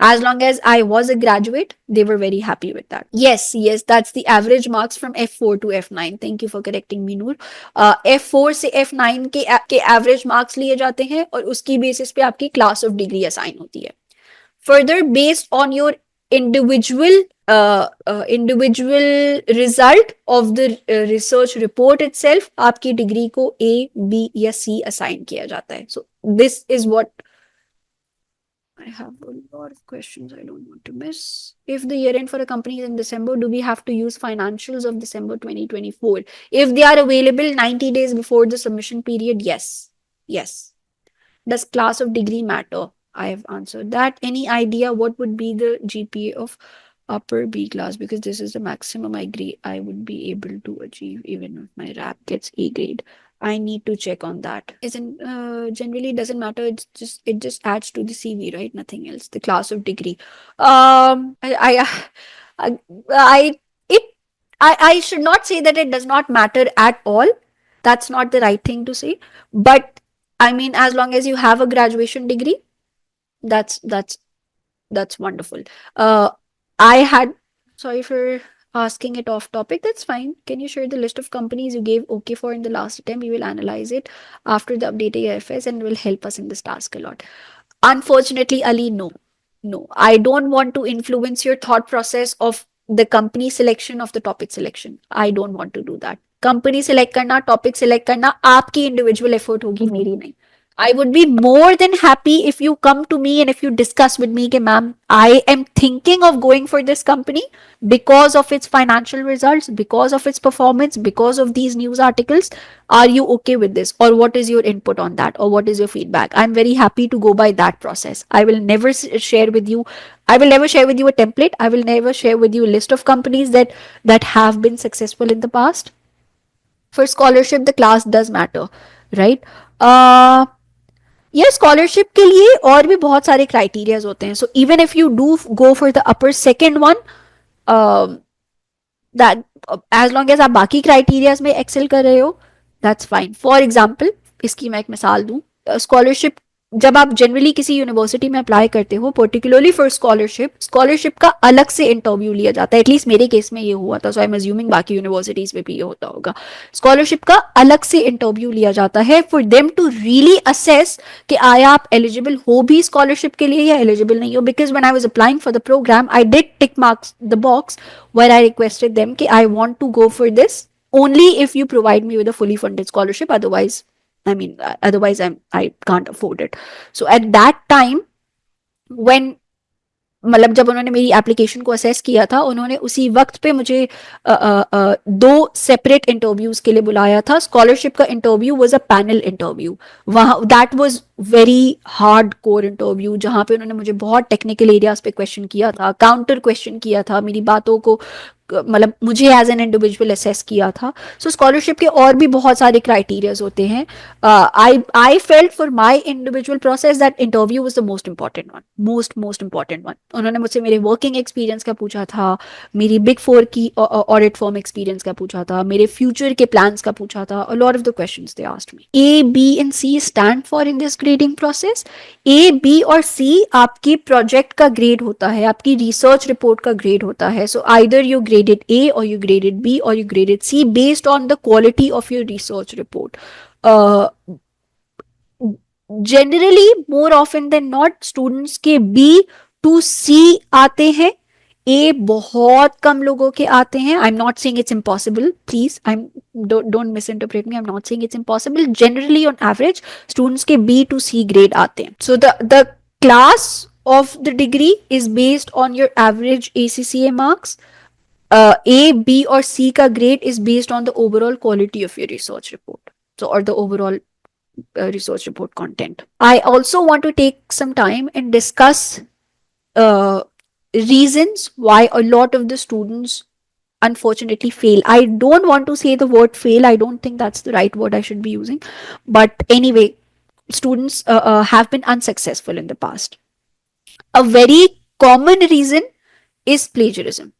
As long as I was a graduate, they were very happy with that. Yes, that's the average marks from F4 to F9. Thank you for correcting me, Noor. F4 से F9 के average marks लिए जाते हैं और उसकी basis पे आपकी class of degree assign होती है. Further, based on your individual result of the research report itself, आपकी degree को A, B या C assign किया जाता है. So this is what I have a lot of questions I don't want to miss. If the year end for a company is in December, do we have to use financials of December 2024? If they are available 90 days before the submission period, yes. Yes. Does class of degree matter? I have answered that. Any idea what would be the GPA of upper B class? Because this is the maximum I would be able to achieve even if my rap gets A grade. I need to check on that. Isn't generally doesn't matter. It just adds to the CV, right? Nothing else. The class of degree. I should not say that it does not matter at all. That's not the right thing to say. But I mean, as long as you have a graduation degree, that's wonderful. I had, sorry for asking it off topic. That's fine. Can you share the list of companies you gave okay for in the last attempt? We will analyze it after the updated AFS and will help us in this task a lot. Unfortunately, Ali, no. I don't want to influence your thought process of the company selection, of the topic selection. I don't want to do that. Company select करना, topic select करना आपकी individual effort होगी, मेरी नहीं. I would be more than happy if you come to me and if you discuss with me, ma'am, I am thinking of going for this company because of its financial results, because of its performance, because of these news articles. Are you okay with this? Or what is your input on that? Or what is your feedback? I'm very happy to go by that process. I will never share with you a template. I will never share with you a list of companies that have been successful in the past. For scholarship, the class does matter, right? ये scholarship के लिए और भी बहुत सारे criterias होते हैं. So even if you do go for the upper second one, that as long as आप बाकी क्राइटेरियाज में एक्सेल कर रहे हो, दैट्स फाइन. फॉर एग्जाम्पल, इसकी मैं एक मिसाल दूं. स्कॉलरशिप जब आप जनरली किसी यूनिवर्सिटी में अप्लाई करते हो, पर्टिकुलरली फॉर स्कॉलरशिप का अलग से इंटरव्यू लिया जाता है. एटलीस्ट मेरे केस में ये हुआ था, सो आई एम अज्यूमिंग बाकी यूनिवर्सिटीज में भी ये होता होगा. स्कॉलरशिप का अलग से इंटरव्यू लिया जाता है for them to really assess कि आया आप एलिजिबल हो भी स्कॉलरशिप के लिए या एलिजिबल नहीं हो. Because when I was applying for the programme, I did tick marks the box where I requested them कि I want to go for this only if you provide me with a fully funded scholarship. Otherwise I can't afford it. So at that time, when मतलब जब उन्होंने मेरी application को assess किया था, उन्होंने उसी वक्त पे मुझे 2 सेपरेट इंटरव्यूज के लिए बुलाया था. स्कॉलरशिप का interview was a panel interview. वहां that was very hard core interview जहाँ पे उन्होंने मुझे बहुत टेक्निकल एरियाज पे क्वेश्चन किया था, काउंटर क्वेश्चन किया था, मेरी बातों को मतलब मुझे एज एन इंडिविजुअल असेस किया था. सो स्कॉलरशिप के और भी बहुत सारे क्राइटेरियाज होते हैं. I felt for my individual process that interview was the most important one, most important one. उन्होंने मुझसे मेरे वर्किंग एक्सपीरियंस का पूछा था, मेरी बिग फोर की ऑडिट फर्म एक्सपीरियंस का पूछा था, मेरे फ्यूचर के प्लान्स का पूछा था. A lot of the questions they asked me. A B and C stand for in this grading process. A B और सी आपकी प्रोजेक्ट का ग्रेड होता है, आपकी रिसर्च रिपोर्ट का ग्रेड होता है. So either you graded A or you graded B or you graded C based on the quality of your research report. Uh, Generally, more often than not, students के B to C आते हैं. A बहुत कम लोगों के आते हैं. I'm not saying it's impossible. Please, don't misinterpret me. I'm not saying it's impossible. Generally, on average, students के B to C grade आते हैं. So the class of the degree is based on your average ACCA marks. A, B or C का grade is based on the overall quality of your research report. So, or the overall research report content. I also want to take some time and discuss reasons why a lot of the students unfortunately fail. I don't want to say the word fail. I don't think that's the right word I should be using. But anyway, students have been unsuccessful in the past. A very common reason is plagiarism.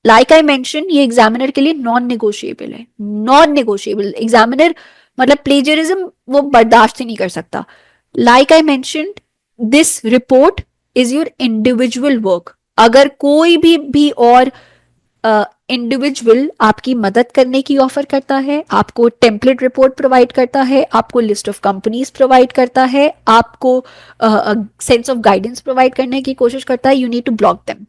Like I mention, ये examiner के लिए non negotiable है. Non negotiable examiner मतलब plagiarism वो बर्दाश्त ही नहीं कर सकता. Like I mention, this report is your individual work. अगर कोई भी और इंडिविजुअल आपकी मदद करने की ऑफर करता है, आपको टेम्पलेट रिपोर्ट प्रोवाइड करता है, आपको लिस्ट ऑफ कंपनीज प्रोवाइड करता है, आपको सेंस ऑफ गाइडेंस प्रोवाइड करने की कोशिश करता है, you need to block them.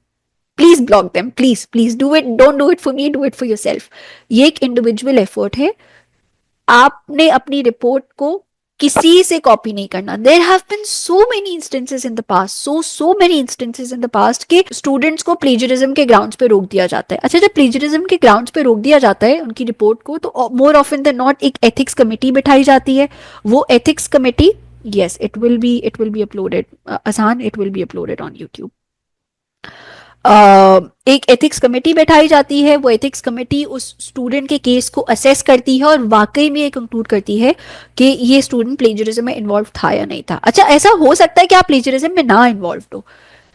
Please block them, please do it. Don't do it for me, do it for yourself. ये एक इंडिविजुअल एफर्ट है. आपने अपनी रिपोर्ट को किसी से कॉपी नहीं करना. There have been so many instances in the past, so many instances in the past कि स्टूडेंट्स को प्लेजरिज्म के ग्राउंड्स पे रोक दिया जाता है. अच्छा, जब प्लेजरिज्म के ग्राउंड्स पे रोक दिया जाता है उनकी रिपोर्ट को, तो मोर ऑफन देन नॉट एक एथिक्स कमेटी बिठाई जाती है. वो ethics committee, yes, it will be uploaded. Asan, it will be uploaded on YouTube. एक एथिक्स कमेटी बैठाई जाती है. वो एथिक्स कमेटी उस स्टूडेंट के केस को असेस करती है और वाकई में ये कंक्लूड करती है कि ये स्टूडेंट प्लेजरिज्म में इन्वॉल्व था या नहीं था. अच्छा, ऐसा हो सकता है कि आप प्लेजरिज्म में ना इन्वॉल्व हो.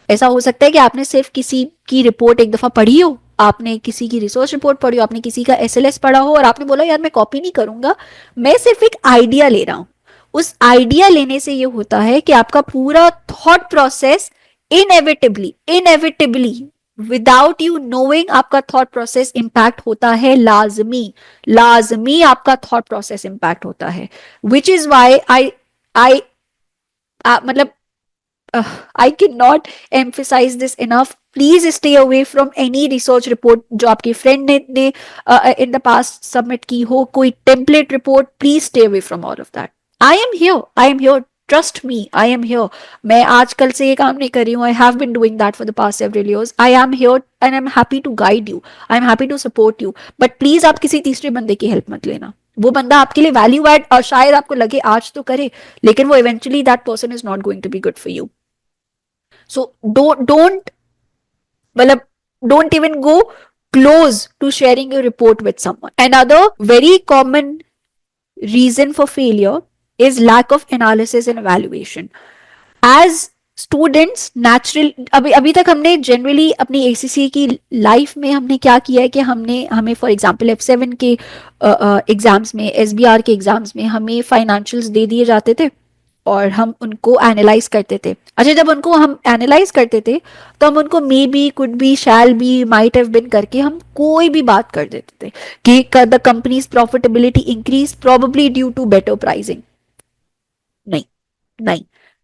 ऐसा हो सकता है कि आपने सिर्फ किसी की रिपोर्ट एक दफा पढ़ी हो, आपने किसी की रिसर्च रिपोर्ट पढ़ी हो, आपने किसी का SLS पढ़ा हो और आपने बोला यार मैं कॉपी नहीं करूंगा, मैं सिर्फ एक आइडिया ले रहा हूं. उस आइडिया लेने से ये होता है कि आपका पूरा thought process inevitably without you knowing आपका थॉट प्रोसेस इंपैक्ट होता है. लाजमी आपका थॉट प्रोसेस इंपैक्ट होता है. विच इज वाई आई मतलब I cannot emphasize this enough. Please stay away from any research report जो आपके friend ने in the past submit की हो, कोई template report. Please stay away from all of that. I am here. Trust me, I am here. मैं आजकल से ये काम नहीं कर रही हूँ. I have been doing that for the past several years. I am here and I'm happy to guide you. I'm happy to support you. But please आप किसी तीसरे बंदे की हेल्प मत लेना. वो बंदा आपके लिए वैल्यू एड और शायद आपको लगे आज तो करे, लेकिन वो eventually that person is not going to be good for you. So don't even go close to sharing your report with someone. Another very common reason for failure is lack of analysis and evaluation. As students अभी तक हमने generally अपनी ACCA की life में हमने क्या किया है कि हमें फॉर एग्जाम्पल F7 के एग्जाम्स में, SBR के एग्जाम्स में हमें फाइनेंशियल्स दे दिए जाते थे और हम उनको एनालाइज करते थे. अच्छा, जब उनको हम एनालाइज करते थे तो हम उनको may be, could be, shall be, might have been करके हम कोई भी बात कर देते थे कि the company's profitability increase probably due to better pricing. नहीं नहीं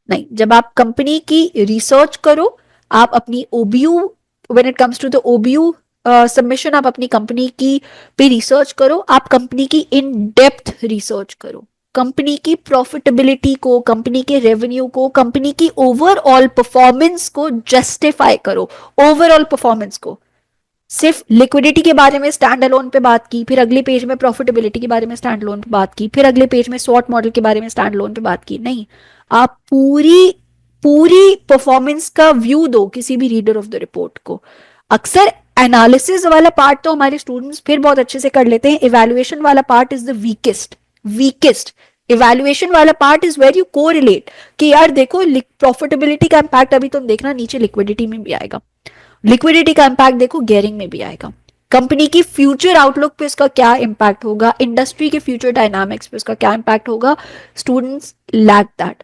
नहीं. जब आप कंपनी की रिसर्च करो, आप अपनी OBU, when it comes to the OBU submission, आप अपनी कंपनी की पे रिसर्च करो. आप कंपनी की इन डेप्थ रिसर्च करो, कंपनी की प्रॉफिटेबिलिटी को, कंपनी के रेवेन्यू को, कंपनी की ओवरऑल परफॉर्मेंस को जस्टिफाई करो. ओवरऑल परफॉर्मेंस को, सिर्फ लिक्विडिटी के बारे में स्टैंड अलोन पे बात की, फिर अगले पेज में प्रॉफिटेबिलिटी के बारे में स्टैंड अलोन पे बात की, फिर अगले पेज में स्वॉट मॉडल के बारे में स्टैंड अलोन पे बात की। नहीं, आप पूरी पूरी परफॉर्मेंस का व्यू दो किसी भी रीडर ऑफ द रिपोर्ट को। अक्सर एनालिसिस वाला पार्ट तो हमारे स्टूडेंट्स फिर बहुत अच्छे से कर लेते हैं, इवैल्यूएशन वाला part is the weakest. Evaluation वाला part is where you correlate कि यार देखो प्रॉफिटेबिलिटी का इंपैक्ट अभी तुम देखना नीचे लिक्विडिटी में भी आएगा, लिक्विडिटी का इंपैक्ट देखो गेयरिंग में भी आएगा, कंपनी की फ्यूचर आउटलुक पे इसका क्या इंपैक्ट होगा, इंडस्ट्री के फ्यूचर डायनामिक्स पे इसका क्या इंपैक्ट होगा। Students lack that.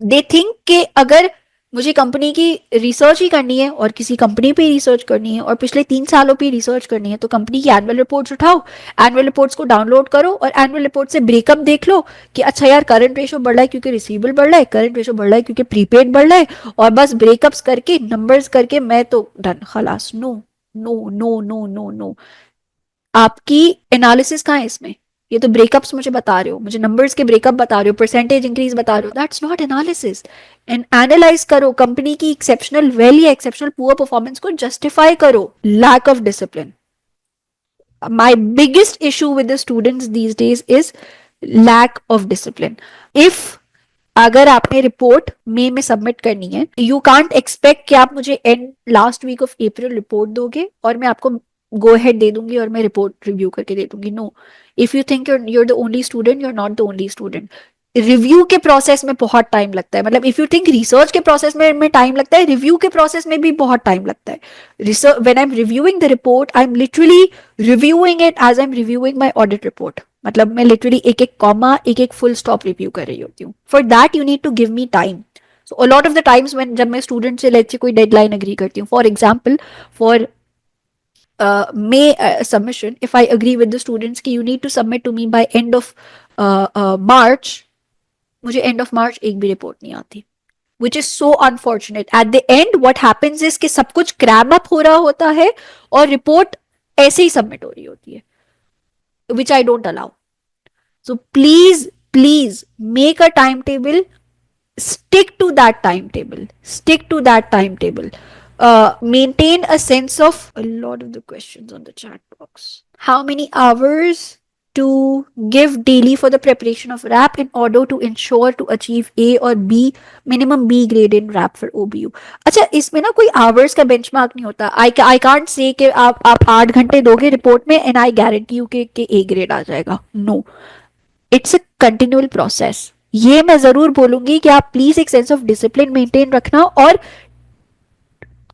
They think कि अगर मुझे कंपनी की रिसर्च ही करनी है और किसी कंपनी पे रिसर्च करनी है और पिछले 3 सालों पे रिसर्च करनी है तो कंपनी की एनुअल रिपोर्ट्स उठाओ, एनुअल रिपोर्ट्स को डाउनलोड करो और एनुअल रिपोर्ट से ब्रेकअप देख लो कि अच्छा यार करंट रेशो बढ़ रहा है क्योंकि रिसीवेबल बढ़ रहा है, करंट रेशो बढ़ रहा है क्योंकि प्रीपेड बढ़ रहा है, और बस ब्रेकअप्स करके नंबर्स करके मैं तो डन खलास। No no no no no no, आपकी एनालिसिस कहाँ है इसमें? ये तो ब्रेकअप्स मुझे बता रहे हो, मुझे नंबर्स के ब्रेकअप बता रहे हो, परसेंटेज इंक्रीज बता रहे हो, that's not analysis. And analyse करो कंपनी की एक्सेप्शनल वेल या एक्सेप्शनल पुअर परफॉर्मेंस को जस्टिफाई करो। Lack of discipline. My biggest issue with the students these days is lack of discipline. If अगर आपने रिपोर्ट मई में सबमिट करनी है, यू कांट एक्सपेक्ट कि आप मुझे end last week of April report दोगे और मैं आपको गो अहेड दे दूंगी और मैं रिपोर्ट रिव्यू करके दे दूंगी। No, if you think you're the only student, you are not the only student. Review के प्रोसेस में बहुत टाइम लगता है, मतलब इफ यू थिंक रिसर्च के प्रोसेस में टाइम लगता है, रिव्यू के प्रोसेस में भी बहुत टाइम लगता है। Research when I am reviewing the report, I am literally reviewing it as I am reviewing my audit report. मतलब मैं लिटरली एक एक कॉमा एक एक फुल स्टॉप रिव्यू कर रही होती हूँ। For that you need to give me time. So a lot of the times when जब मैं स्टूडेंट से लेट्स से कोई डेडलाइन एग्री करती हूँ, for example for May submission, if I agree with the students कि you need to submit to me by end of March, मुझे end of March एक भी रिपोर्ट नहीं आती, which is so unfortunate. At the end what happens is कि सब कुछ cram up हो रहा होता है और रिपोर्ट ऐसे ही सबमिट हो रही होती है, which I don't allow. So please make a timetable, stick to that timetable. Maintain a sense of a lot of the questions on the chat box. How many hours to give daily for the preparation of RAP in order to ensure to achieve A or B, minimum B grade in RAP for OBU? अच्छा, इसमें ना कोई hours का benchmark नहीं होता. I can't say कि आप 8 घंटे दोगे रिपोर्ट में and I guarantee you कि A grade आ जाएगा. No, it's a continual process. ये मैं जरूर बोलूंगी कि आप प्लीज एक सेंस ऑफ डिसिप्लिन मेंटेन रखना और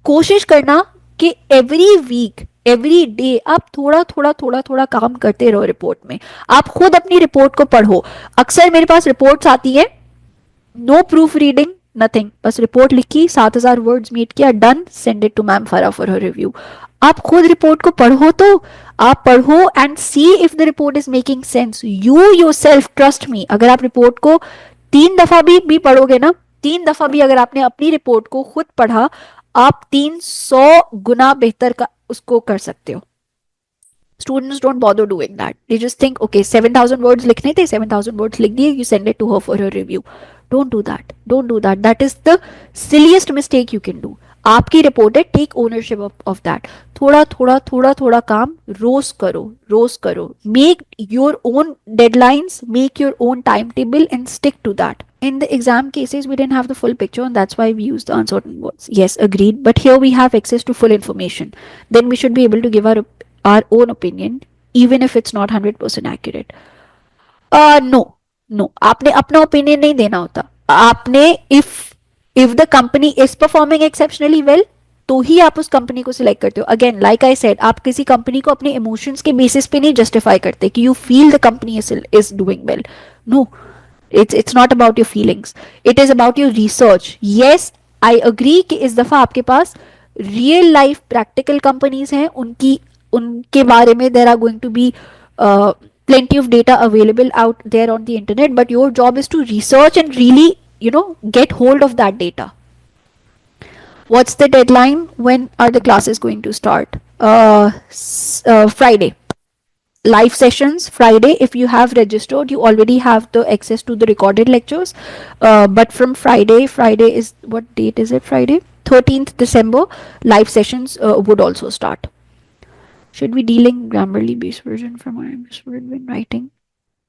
कोशिश करना कि एवरी वीक एवरी डे आप थोड़ा काम करते रहो रिपोर्ट में। आप खुद अपनी रिपोर्ट को पढ़ो। अक्सर मेरे पास रिपोर्ट्स आती है, नो प्रूफ रीडिंग नथिंग, बस रिपोर्ट लिखी, 7,000 वर्ड्स मीट किया, done, send it to ma'am Farah for her review. आप खुद रिपोर्ट को पढ़ो, तो आप पढ़ो and see if the report is making sense. You yourself trust me, अगर आप रिपोर्ट को 3 दफा भी पढ़ोगे ना, 3 दफा भी अगर आपने अपनी रिपोर्ट को खुद पढ़ा, आप 300 गुना बेहतर का उसको कर सकते हो। Students don't bother doing that. They just think, okay, 7,000 words लिखने थे, 7,000 words लिख दिए, you send it to her for her review. Don't do that. Don't do that. That is the silliest mistake you can do. आपकी report है, take ownership of that. थोड़ा काम रोज करो, make your own deadlines, make your own timetable and stick to that. In the exam cases, we didn't have the full picture and that's why we used the uncertain words. Yes, agreed. But here we have access to full information. Then we should be able to give our own opinion, even if it's not 100% accurate. No. आपने अपना opinion नहीं देना होता. आपने if the company is performing exceptionally well, तो ही आप उस company को सिलेक्ट करते हो. अगेन लाइक आई सेड, आप किसी कंपनी को अपने इमोशंस के बेसिस पे नहीं जस्टिफाई करते कि you feel the company is doing well. No, it's not about your feelings, it is about your research. Yes, I agree कि इस दफा आपके पास real life practical companies हैं, उनके बारे में there are going to be plenty of data available out there on the internet, but your job is to research and really get hold of that data. What's the deadline? When are the classes going to start? Friday. Live sessions Friday. If you have registered, you already have the access to the recorded lectures, but from Friday is, what date is it? Friday 13th December, live sessions would also start. Should we dealing Grammarly based version from RMS word when writing?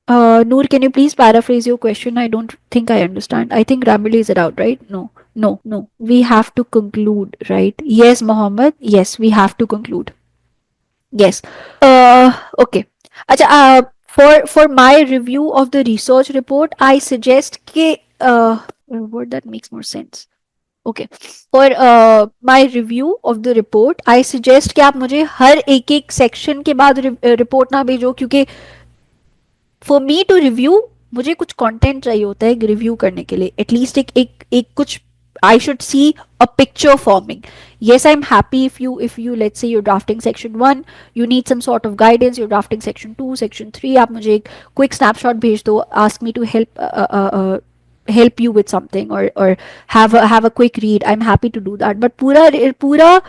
Noor, can you please paraphrase your question? I don't think I understand. I think Grammarly is allowed, right? No, no, no. We have to conclude, right? Yes, Mohammed. Yes, we have to conclude. Yes. Okay. Acha, for my review of the research report, I suggest कि a word that makes more sense. Okay. For my review of the report, I suggest कि आप मुझे हर एक एक section के बाद report ना भेजो, क्योंकि फॉर मी टू रिव्यू मुझे कुछ कंटेंट चाहिए होता है रिव्यू करने के लिए, एटलीस्ट एक कुछ I should see a picture forming. Yes, I'm happy if you let's say you're drafting section 1, you need some sort of guidance, you're drafting section 2, section 3, आप मुझे एक quick snapshot भेज दो, ask me to help you with something, or have a quick read. I'm happy to do that. But पूरा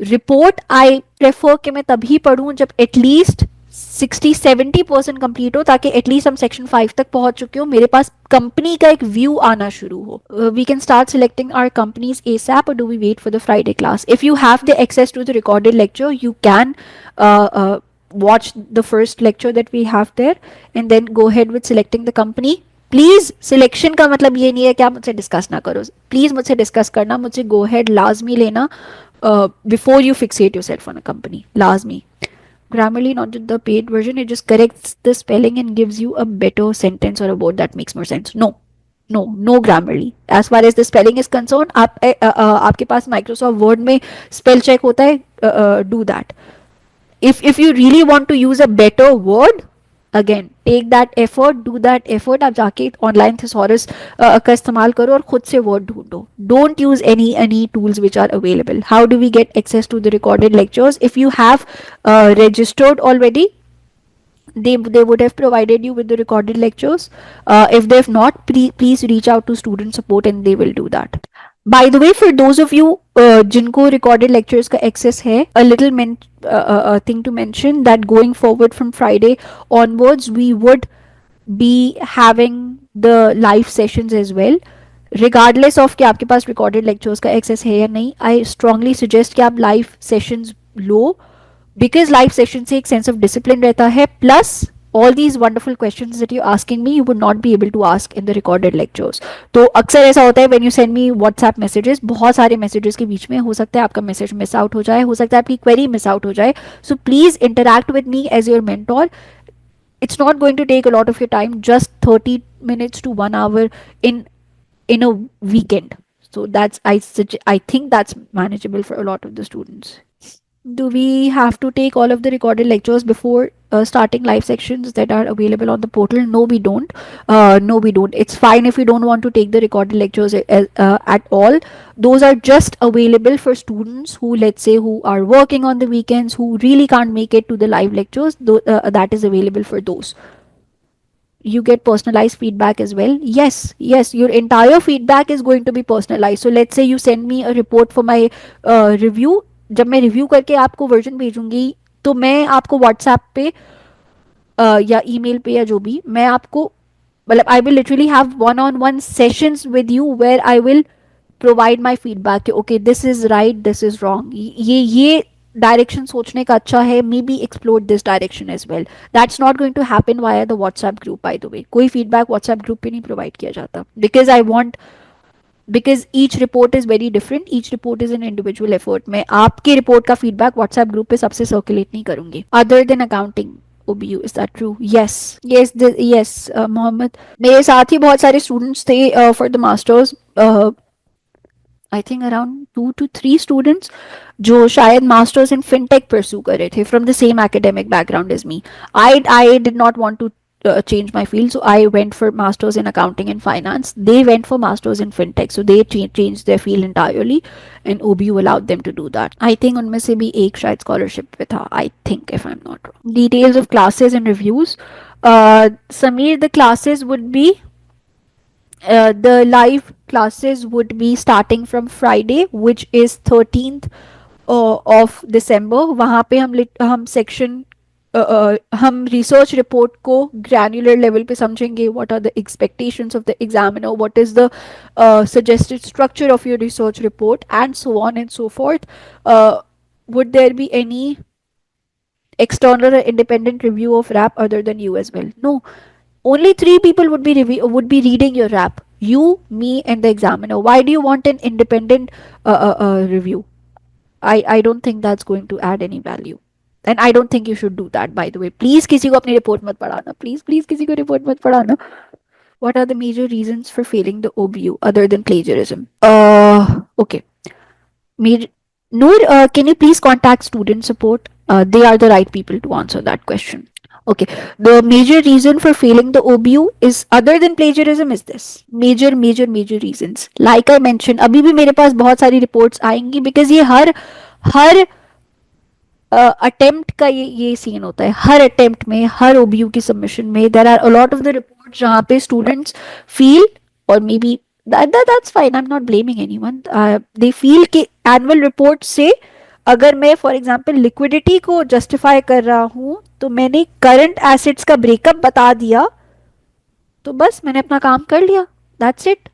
report I prefer कि मैं तभी पढ़ूं जब एटलीस्ट 60-70% कंप्लीट हो, ताकि एटलीस्ट हम सेक्शन 5 तक पहुंच चुके हो, मेरे पास कंपनी का एक व्यू आना शुरू हो. We can start selecting our companies ASAP, or do we wait for the Friday class? If you have the access to the recorded lecture, you can watch the first lecture that we have there and then go ahead with selecting the company. Please selection का मतलब ये नहीं है कि आप मुझसे discuss ना करो, प्लीज मुझसे डिस्कस करना, मुझसे गो हेड लाजमी लेना before you fixate yourself on a company. Lazmi. Grammarly, not just the paid version, it just corrects the spelling and gives you a better sentence or a word that makes more sense. No. No, no Grammarly. As far as the spelling is concerned, आपके पास Microsoft Word में spell check होता है, do that. If you really want to use a better word, again take that effort, do that effort. आप जाके online thesaurus का इस्तेमाल करो और खुद से वर्ड ढूंढो. Don't use any tools which are available. How do we get access to the recorded lectures? If you have registered already, they would have provided you with the recorded lectures. If they've not, please reach out to student support and they will do that. By the way, for those of you जिनको recorded lectures का access है, a little thing to mention that going forward from Friday onwards, we would be having the live sessions as well. Regardless of कि आपके पास recorded lectures का access है या नहीं, I strongly suggest कि आप live sessions low, because live session से एक sense of discipline रहता है, plus all these wonderful questions that you're asking me, you would not be able to ask in the recorded lectures. तो अक्सर ऐसा होता है when you send me WhatsApp messages, बहुत सारे messages के बीच में हो सकता है आपका message miss out हो जाए, हो सकता है आपकी query miss out हो जाए. So please interact with me as your mentor. It's not going to take a lot of your time, just 30 minutes to 1 hour in a weekend. So that's I think that's manageable for a lot of the students. Do we have to take all of the recorded lectures before starting live sections that are available on the portal? No, we don't. No, we don't. It's fine if you don't want to take the recorded lectures at all. Those are just available for students who, let's say, who are working on the weekends, who really can't make it to the live lectures. That is available for those. You get personalized feedback as well. Yes, your entire feedback is going to be personalized. So let's say you send me a report for my review. जब मैं review करके आपको version भेजूंगी, तो मैं आपको WhatsApp पे या ईमेल पे या जो भी, मैं आपको मतलब I will literally have one-on-one sessions with you where I will provide my feedback कि okay this is right, this is wrong, ये डायरेक्शन सोचने का अच्छा है, maybe explore this direction as well. That's not going to happen via the WhatsApp group. By the way, कोई feedback WhatsApp group पे नहीं provide किया जाता, because I want, because each report is very different, each report is an individual effort. मैं आपके report का feedback WhatsApp group पे सबसे circulate नहीं करूंगी. Other than accounting OBU, is that true? Yes, yes, Mohammad. मेरे साथ ही बहुत सारे students थे for the masters. I think around 2 to 3 students जो शायद masters in fintech pursue कर रहे थे from the same academic background as me. I did not want to change my field, so I went for masters in accounting and finance. They went for masters in fintech, so they changed their field entirely, and OBU allowed them to do that. I think उनमें से भी एक शायद scholarship पे था, I think, if I'm not wrong. Details of classes and reviews. Samir, the classes would be the live classes would be starting from Friday, which is 13th of December. वहाँ पे हम section हम research report को granular level पे समझेंगे. What are the expectations of the examiner? What is the suggested structure of your research report, and so on and so forth. Would there be any external or independent review of rap other than you as well. No, only three people would be reading your rap: you, me, and the examiner. Why do you want an independent review? I don't think that's going to add any value. And I don't think you should do that, by the way. Please किसी को अपनी report मत पढ़ाना. Please किसी को report मत पढ़ाना. What are the major reasons for failing the OBU other than plagiarism? Okay. Noor, can you please contact student support? They are the right people to answer that question. Okay. The major reason for failing the OBU is other than plagiarism is this. Major reasons. Like I mentioned, अभी भी मेरे पास बहुत सारी reports आएंगी because ये हर attempt का ये scene होता है. हर अटेम्प्ट में, हर ओबीयू की सबमिशन में there are a lot of the reports जहाँ पे स्टूडेंट्स फील, और maybe that's fine, I am not blaming anyone, they feel कि एनुअल रिपोर्ट से अगर मैं फॉर एग्जांपल लिक्विडिटी को जस्टिफाई कर रहा हूँ तो मैंने करंट एसेट्स का ब्रेकअप बता दिया तो बस मैंने अपना काम कर लिया. That's it.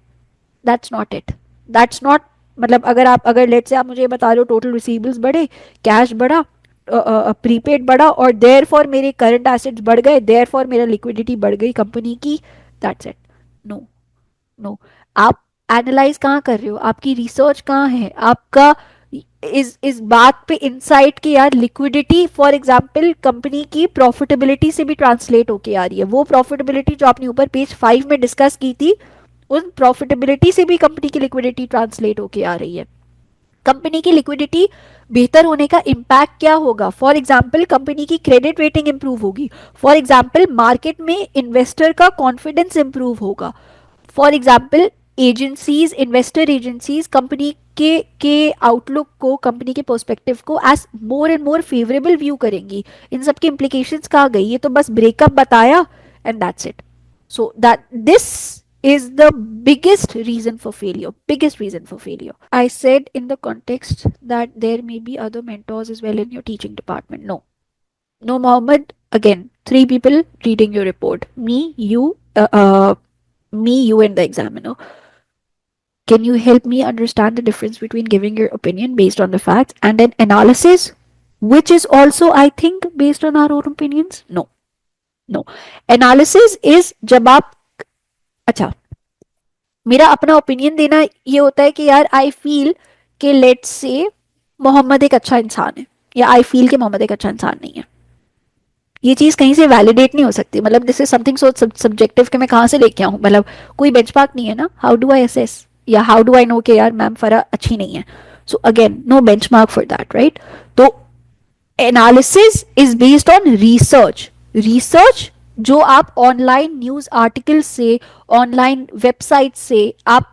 That's not it. That's not, मतलब अगर लेट से आप मुझे बता रहे हो टोटल रिसीवेबल्स बढ़े, कैश बढ़ा, प्रीपेड बढ़ा और देयर फॉर मेरे करंट एसेट्स बढ़ गए, देयर फॉर मेरा लिक्विडिटी बढ़ गई कंपनी की, दैट्स इट. No no. आप एनालाइज कहाँ कर रहे हो? आपकी रिसर्च कहाँ है? आपका इस बात पे इंसाइट कि यार लिक्विडिटी फॉर एग्जांपल कंपनी की प्रॉफिटेबिलिटी से भी ट्रांसलेट होके आ रही है. वो प्रॉफिटेबिलिटी जो आपने ऊपर पेज 5 में डिस्कस की थी, उन प्रॉफिटेबिलिटी से भी कंपनी की लिक्विडिटी ट्रांसलेट होके आ रही है. कंपनी की लिक्विडिटी बेहतर होने का इम्पैक्ट क्या होगा? फॉर एग्जाम्पल कंपनी की क्रेडिट रेटिंग इंप्रूव होगी. फॉर एग्जाम्पल मार्केट में इन्वेस्टर का कॉन्फिडेंस इंप्रूव होगा. For example agencies, investor agencies company के आउटलुक को, कंपनी के पर्सपेक्टिव को as more and more favourable view करेंगी. इन सब की इम्प्लीकेशंस कहाँ गई? ये तो बस ब्रेकअप बताया and that's it. So that this is the biggest reason for failure. I said in the context that there may be other mentors as well in your teaching department. No, Mohammed. Again, three people reading your report: me, you, and the examiner. Can you help me understand the difference between giving your opinion based on the facts and an analysis, which is also, I think, based on our own opinions? No. Analysis is जब आप, अच्छा, मेरा अपना opinion देना ये होता है कि यार आई फील कि लेट्स से मोहम्मद एक अच्छा इंसान है, या आई फील कि मोहम्मद एक अच्छा इंसान नहीं है. ये चीज कहीं से वैलिडेट नहीं हो सकती. मतलब this is something so subjective कि मैं कहाँ से लेके आऊँ. मतलब कोई बेंचमार्क नहीं है ना. हाउ डू आई असेस, या हाउ डू आई नो कि यार मैम फरा अच्छी नहीं है? So again, no benchmark for that, right? तो analysis is based on research जो आप ऑनलाइन न्यूज आर्टिकल से, ऑनलाइन वेबसाइट से, आप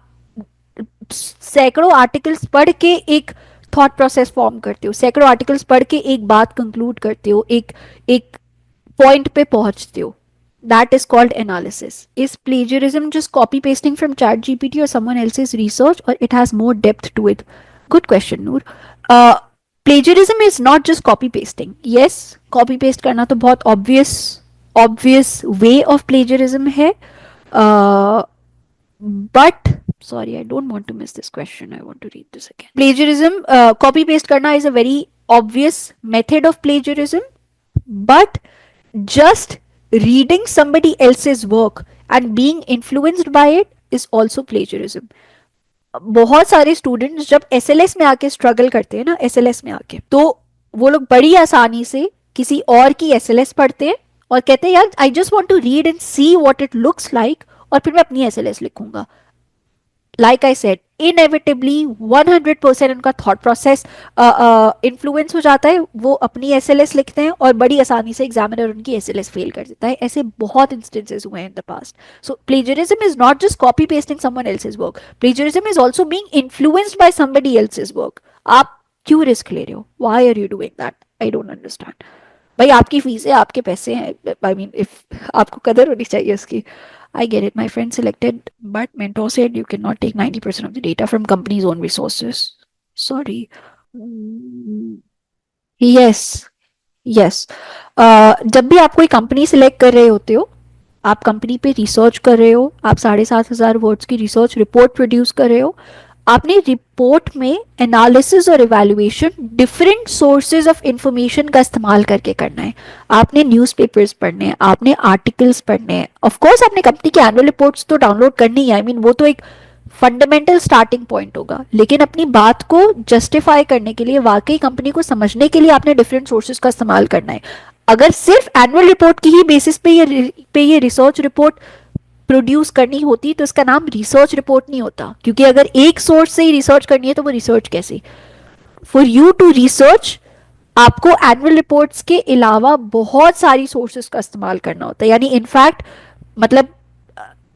सैकड़ों आर्टिकल्स पढ़ के एक थॉट प्रोसेस फॉर्म करते हो, सैकड़ों आर्टिकल्स पढ़ के एक बात कंक्लूड करते हो, एक पॉइंट पे पहुंचते हो. That is called analysis. Is plagiarism just copy pasting from chat GPT or someone else's research, or it has more depth to it? Good question, Noor. Plagiarism is not just copy pasting. Yes, copy paste करना तो बहुत obvious way of plagiarism है, but sorry, I don't want to miss this question. I want to read this again. Plagiarism, copy paste करना is a very obvious method of plagiarism, but just reading somebody else's work and being influenced by it is also plagiarism. बहुत सारे students जब SLS में आके struggle करते हैं ना, SLS में आके, तो वो लोग बड़ी आसानी से किसी और की एसएलएस पढ़ते हैं और कहते हैं यार I just want to read and see what it looks like, और फिर मैं अपनी एसएलएस लिखूंगा. लाइक आई सेड, इनएविटेबली 100% उनका थॉट प्रोसेस इन्फ्लुएंस हो जाता है. वो अपनी एसएलएस लिखते हैं और बड़ी आसानी से एग्जामिनर उनकी एसएलएस फेल कर देता है. ऐसे बहुत इंस्टेंसेस हुए हैं in the past. So plagiarism is not just copy pasting someone else's work. Plagiarism is also being influenced by somebody else's work. आप क्यों रिस्क ले रहे हो? Why are you doing that? I don't understand. भाई आपकी fees है, आपके पैसे हैं. आई मीन इफ आपको कदर होनी चाहिए उसकी. I get it. My friend selected, but mentor said you cannot take 90% of the data from company's own resources. Sorry. Yes. जब भी आप कोई कंपनी सिलेक्ट कर रहे होते हो, आप कंपनी पे रिसर्च कर रहे हो, आप 7,500 वर्ड्स की रिसर्च रिपोर्ट प्रोड्यूस कर रहे हो, आपने रिपोर्ट में एनालिसिस और evaluation different sources of information का इस्तेमाल करके करना है. आपने न्यूज़पेपर्स पढ़ने हैं, आपने आर्टिकल्स पढ़ने हैं, ऑफ कोर्स आपने कंपनी की एनुअल रिपोर्ट्स तो डाउनलोड करनी है. आई मीन वो तो एक फंडामेंटल स्टार्टिंग पॉइंट होगा, लेकिन अपनी बात को जस्टिफाई करने के लिए, वाकई कंपनी को समझने के लिए आपने डिफरेंट सोर्सेज का इस्तेमाल करना है. अगर सिर्फ एनुअल रिपोर्ट की ही बेसिस पे ये रिसर्च रिपोर्ट प्रोड्यूस करनी होती तो इसका नाम रिसर्च रिपोर्ट नहीं होता, क्योंकि अगर एक सोर्स से ही रिसर्च करनी है तो वो रिसर्च कैसे. फॉर यू टू रिसर्च आपको एनुअल रिपोर्ट्स के अलावा बहुत सारी सोर्सेज का इस्तेमाल करना होता है. यानी इनफैक्ट मतलब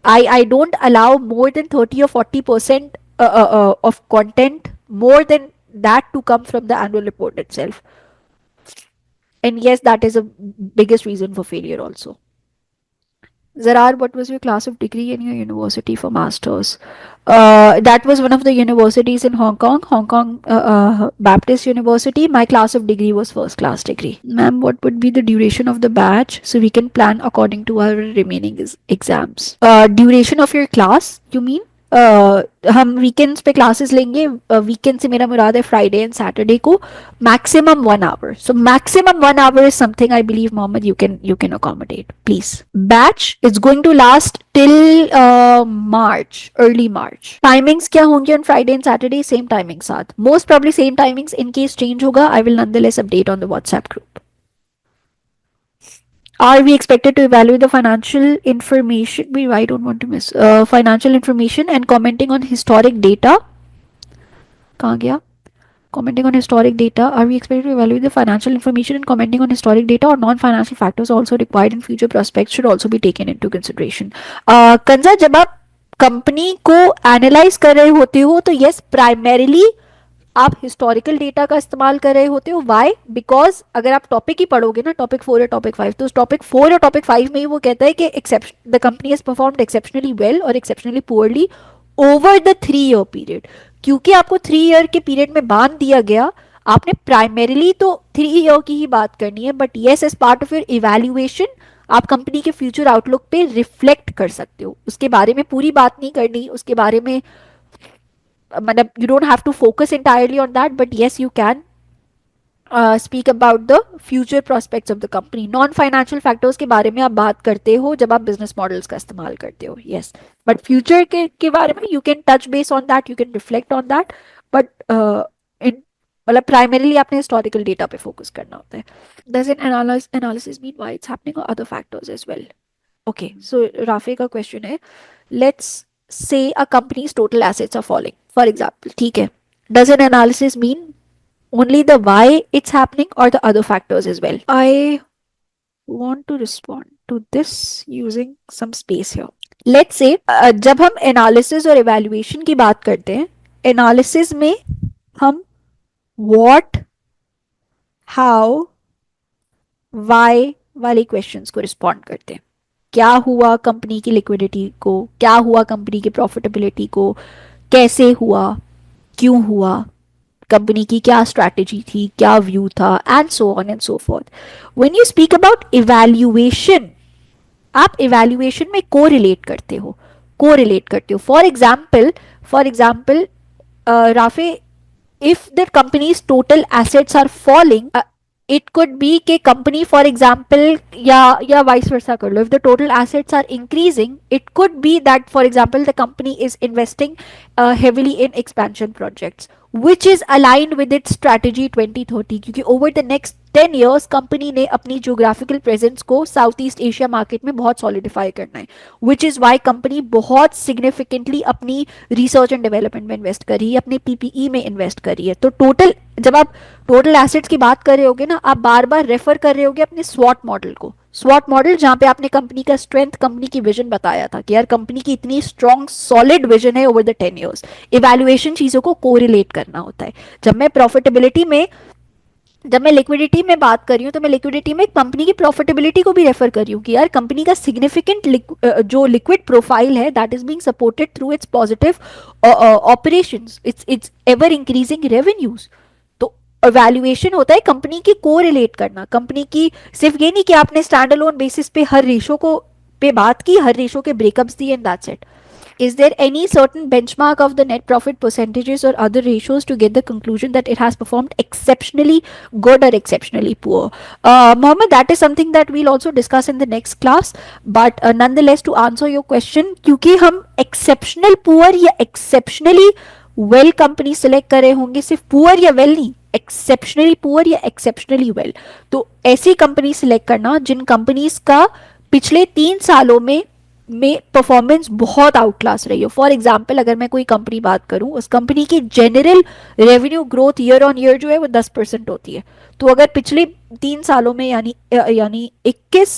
I don't allow more than 30 or 40% of content more than that to come from the annual report itself. And yes, that is a biggest reason for failure also. Zarar, what was your class of degree in your university for masters? That was one of the universities in Hong Kong Baptist University. My class of degree was first class degree. Ma'am, what would be the duration of the batch so we can plan according to our remaining exams? Duration of your class, you mean? हम weekends पे classes लेंगे. Weekend से मेरा मुराद है Friday and Saturday को. Maximum 1 hour. So maximum 1 hour is something I believe, Mohammed, you can accommodate, please. Batch is going to last till March, early March. Timings क्या होंगे on Friday and Saturday? Same timings साथ. Most probably same timings. In case change होगा, I will nonetheless update on the WhatsApp group. Are we expected to evaluate the financial information? I don't want to miss financial information and commenting on historic data. कहाँ गया? Commenting on historic data. Are we expected to evaluate the financial information and commenting on historic data, or non-financial factors also required in future prospects should also be taken into consideration? कंजा, जब आप company को analyse कर रहे होते हो तो yes, primarily आप historical data का इस्तेमाल कर रहे होते हो. वाई? बिकॉज अगर आप टॉपिक ही पढ़ोगे ना, टॉपिक 4 या टॉपिक 5, तो टॉपिक 4 और टॉपिक 5 में ही वो कहता है कि the company has performed exceptionally well और exceptionally poorly over the 3 year period. क्योंकि आपको 3 year के पीरियड में बांध दिया गया, आपने प्राइमरीली तो 3 year की ही बात करनी है. But yes, as part of your evaluation आप कंपनी के फ्यूचर आउटलुक पे रिफ्लेक्ट कर सकते हो. उसके बारे में पूरी बात नहीं करनी, उसके बारे में मतलब you don't have to focus entirely on that, but yes, you can speak about the future prospects of the company. Non financial factors के बारे में आप बात करते हो जब आप बिजनेस मॉडल्स का इस्तेमाल करते हो. यस, बट फ्यूचर के बारे में you can touch base on that, you can reflect on that, but in मतलब प्राइमरीली आपने हिस्टोरिकल डेटा पे फोकस करना होता है. Does an analysis mean why it's happening और other factors as well? Okay, so राफे का क्वेश्चन है, let's say a company's total assets are falling, for example. ठीक है, does an analysis mean only the why it's happening or the other factors as well? I want to respond to this using some space here. Let's say जब हम analysis और evaluation की बात करते हैं, analysis में हम what, how, why वाले questions को respond करते हैं. क्या हुआ कंपनी की लिक्विडिटी को, क्या हुआ कंपनी की प्रॉफिटेबिलिटी को, कैसे हुआ, क्यों हुआ, कंपनी की क्या स्ट्रैटेजी थी, क्या व्यू था, and so on and so forth. When you speak about evaluation, आप इवैल्यूएशन में कोरिलेट करते हो. For example Rafay, if the company's total assets are falling, it could be कि company for example या vice versa कर लो. If the total assets are increasing, it could be that for example the company is investing heavily in expansion projects which is aligned with its strategy 2030, क्योंकि over the next 10 years company ने अपनी geographical presence को south east Asia market में बहुत solidify करना है, which is why company बहुत significantly अपनी रिसर्च एंड डेवलपमेंट में इन्वेस्ट कर रही है, अपनी पीपीई में इन्वेस्ट कर रही है. तो टोटल, जब आप टोटल एसेट्स की बात कर रहे होगे ना, आप बार बार रेफर कर रहे होगे अपने स्वॉट मॉडल को. स्वॉट मॉडल जहां पे आपने कंपनी का स्ट्रेंथ, कंपनी की विजन बताया था कि यार कंपनी की इतनी स्ट्रॉन्ग सॉलिड विजन है ओवर द 10 years. इवैल्यूएशन चीजों को कोरिलेट करना होता है. जब मैं प्रॉफिटेबिलिटी में, जब मैं लिक्विडिटी में बात कर रही हूँ तो मैं लिक्विडिटी में कंपनी की प्रॉफिटेबिलिटी को भी रेफर कर रही हूँ कि यार कंपनी का सिग्निफिकेंट जो लिक्विड प्रोफाइल है that is being supported through it's positive operations, it's ever increasing revenues. तो वैल्यूएशन होता है कंपनी की कोरिलेट करना. कंपनी की सिर्फ ये नहीं कि आपने स्टैंड अलोन बेसिस पे हर रेशो को पे बात की, हर रेशो के ब्रेकअप्स दिए and that's it. Is there any certain benchmark of the net profit percentages or other ratios to get the conclusion that it has performed exceptionally good or exceptionally poor? Mohammed, that is something that we'll also discuss in the next class. But nonetheless, to answer your question, क्योंकि हम exceptional poor या exceptionally well company select कर रहे होंगे, सिर्फ poor या well नहीं, exceptionally poor या एक्सेप्शनली वेल, तो ऐसी कंपनी सिलेक्ट करना जिन कंपनीज का पिछले 3 सालों में परफॉर्मेंस बहुत आउट क्लास रही हो. फॉर एग्जाम्पल, अगर मैं कोई कंपनी बात करूं, उस कंपनी की general revenue growth year on year जो है वो 10% होती है. तो अगर पिछले 3 सालों में यानी 21,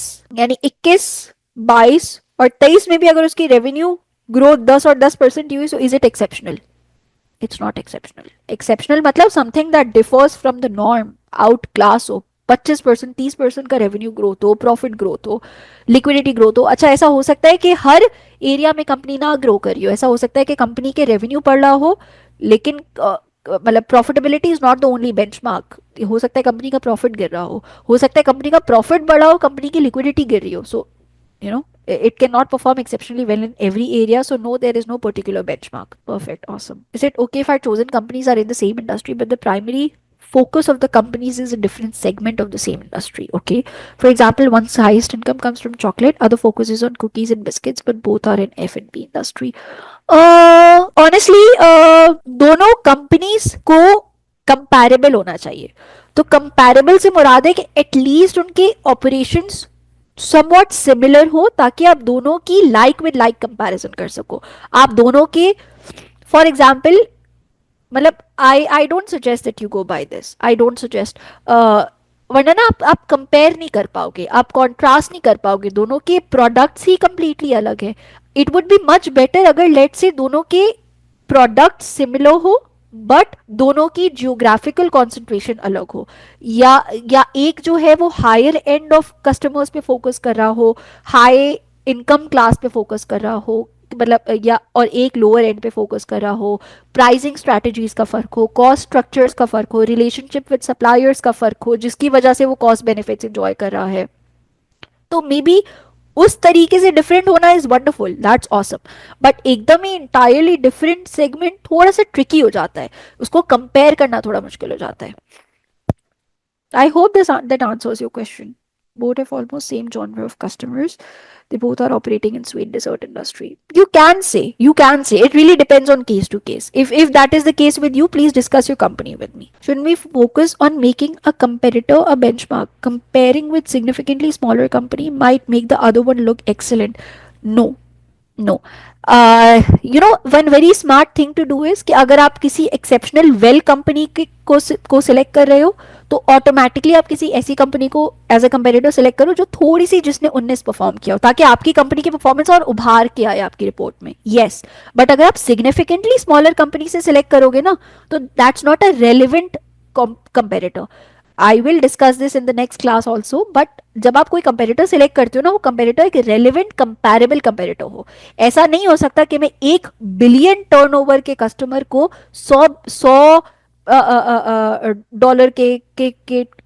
22 और 23 में भी अगर उसकी रेवेन्यू ग्रोथ 10 और 10% हुई, so is it exceptional? It's not exceptional. Exceptional मतलब something that differs from the norm, out class हो, 25%, 30% का रेवेन्यू ग्रोथ हो, प्रॉफिट ग्रोथ हो, लिक्विडिटी ग्रोथ हो. अच्छा, ऐसा हो सकता है कि हर एरिया में कंपनी ना ग्रो करी हो. ऐसा हो सकता है कि कंपनी के रेवेन्यू बढ़ रहा हो, लेकिन मतलब profitability is not the only benchmark. हो सकता है कंपनी का प्रॉफिट गिर रहा हो सकता है कंपनी का प्रॉफिट बढ़ा हो, कंपनी की लिक्विडिटी गिर रही हो. सो you know it cannot perform exceptionally well in every area, so no, there is no particular benchmark. Perfect, awesome. Is it okay if our chosen companies are in the same industry but the primary focus of the companies is a different segment of the same industry? Okay, for example, one's highest income comes from chocolate, other focuses on cookies and biscuits, but both are in F&B industry. Honestly, दोनों companies को comparable होना चाहिए. तो comparable से मुराद है कि at least उनके operations somewhat similar हो, ताकि आप दोनों की लाइक विद लाइक कंपैरिजन कर सको. आप दोनों के, फॉर एग्जाम्पल, मतलब I don't suggest that you go by this, I don't suggest, वरना ना आप कंपेयर नहीं कर पाओगे, आप कॉन्ट्रास्ट नहीं कर पाओगे. दोनों के प्रोडक्ट्स ही कंप्लीटली अलग है. It would be much better अगर लेट से दोनों के प्रोडक्ट सिमिलर हो बट दोनों की जियोग्राफिकल कॉन्सेंट्रेशन अलग हो, या एक जो है वो हायर एंड ऑफ कस्टमर्स पे फोकस कर रहा हो, हाई इनकम क्लास पे फोकस कर रहा हो, मतलब, या और एक लोअर एंड पे फोकस कर रहा हो. प्राइसिंग स्ट्रैटेजीज का फर्क हो, कॉस्ट स्ट्रक्चर्स का फर्क हो, रिलेशनशिप विद सप्लायर्स का फर्क हो, जिसकी वजह से वो कॉस्ट बेनिफिट्स एंजॉय कर रहा है. तो मे बी उस तरीके से डिफरेंट होना is wonderful, that's awesome. But एकदम ही इंटायरली डिफरेंट सेगमेंट थोड़ा सा ट्रिकी हो जाता है, उसको कंपेयर करना थोड़ा मुश्किल हो जाता है. I hope this that answers your question. Both have almost same genre of customers. They both are operating in sweet dessert industry. You can say. It really depends on case to case. If that is the case with you, please discuss your company with me. Shouldn't we focus on making a competitor a benchmark? Comparing with significantly smaller company might make the other one look excellent. No. One very smart thing to do is कि अगर आप किसी exceptional well company को select कर रहे हो, तो automatically आप किसी ऐसी कंपनी को एज अ कंपेरेटर सेलेक्ट करो जो थोड़ी सी, जिसने 19 परफॉर्म किया हो, ताकि आपकी कंपनी की परफॉर्मेंस और उभार के आए आपकी रिपोर्ट में. यस, बट अगर आप सिग्निफिकेंटली स्मॉलर कंपनी से सिलेक्ट करोगे ना, तो that's not a relevant comparator. I will discuss this in the next class also. But जब आप कोई कंपेरेटर सिलेक्ट करते हो ना, वो कंपेरेटर एक रेलिवेंट कंपैरेबल कंपेरेटर हो. ऐसा नहीं हो सकता कि मैं 1 बिलियन टर्नओवर के कस्टमर को 100 डॉलर के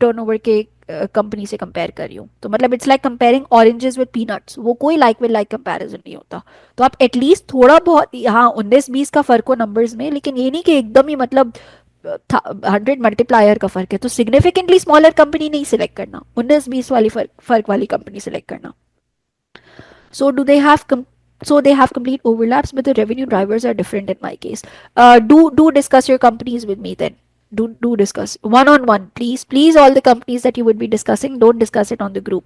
टर्नओवर के कंपनी से कंपेयर कर रही हूँ. तो मतलब it's like comparing oranges with peanuts. वो कोई लाइक विद लाइक कंपैरिजन नहीं होता. तो आप एटलीस्ट थोड़ा बहुत, हाँ, 19-20 का फर्क हो नंबर्स में, लेकिन ये नहीं कि एकदम ही मतलब 100 मल्टीप्लायर का फर्क है तो सिग्निफिकेंटली स्मॉलर कंपनी नहीं सिलेक्ट करना, 19-20 वाली फर्क वाली कंपनी सिलेक्ट करना. So they have complete overlaps, but the revenue drivers are different in my case. Do discuss your companies with me then. Do discuss one on one, please. All the companies that you would be discussing, don't discuss it on the group.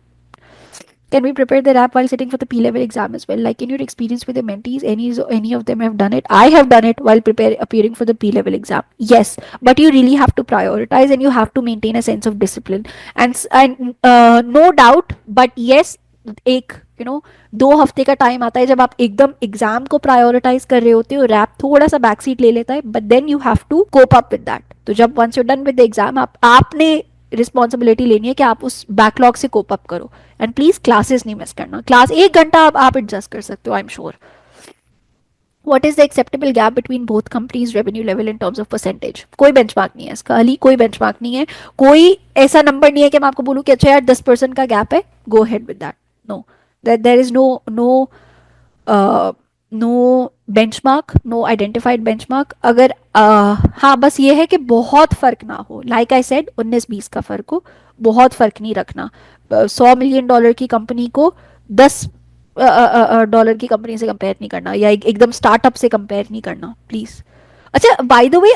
Can we prepare the rap while sitting for the P-level exam as well? Like in your experience with the mentees, any of them have done it? I have done it while appearing for the P-level exam. Yes, but you really have to prioritize and you have to maintain a sense of discipline. And no doubt, but yes, एक 2 हफ्ते का time आता है जब आप एकदम exam को prioritise कर रहे होते हो, रैप थोड़ा सा बैक सीट ले लेता है, but then you have to cope up with that. तो जब once you done with the exam, आपने रिस्पॉन्सिबिलिटी लेनी है कि आप उस बैकलॉग से कोप अप करो. एंड प्लीज क्लासेस नहीं मिस करना. क्लास 1 घंटा आप एडजस्ट कर सकते हो, I am sure. What is the acceptable gap between both companies' revenue level in terms of percentage? कोई बेंचमार्क नहीं है इसका, अली कोई बेंचमार्क नहीं है. कोई ऐसा नंबर नहीं है कि मैं आपको बोलूँ कि अच्छा यार 10% का गैप है, go head with that. No, there is no no benchmark, no identified benchmark. अगर हाँ बस ये है कि बहुत फर्क ना हो. लाइक आई सेड 19-20 का फर्क हो, बहुत फर्क नहीं रखना. $100 मिलियन की कंपनी को 10 डॉलर की कंपनी से कंपेयर नहीं करना, या एकदम स्टार्टअप से कंपेयर नहीं करना प्लीज. अच्छा बाय द वे,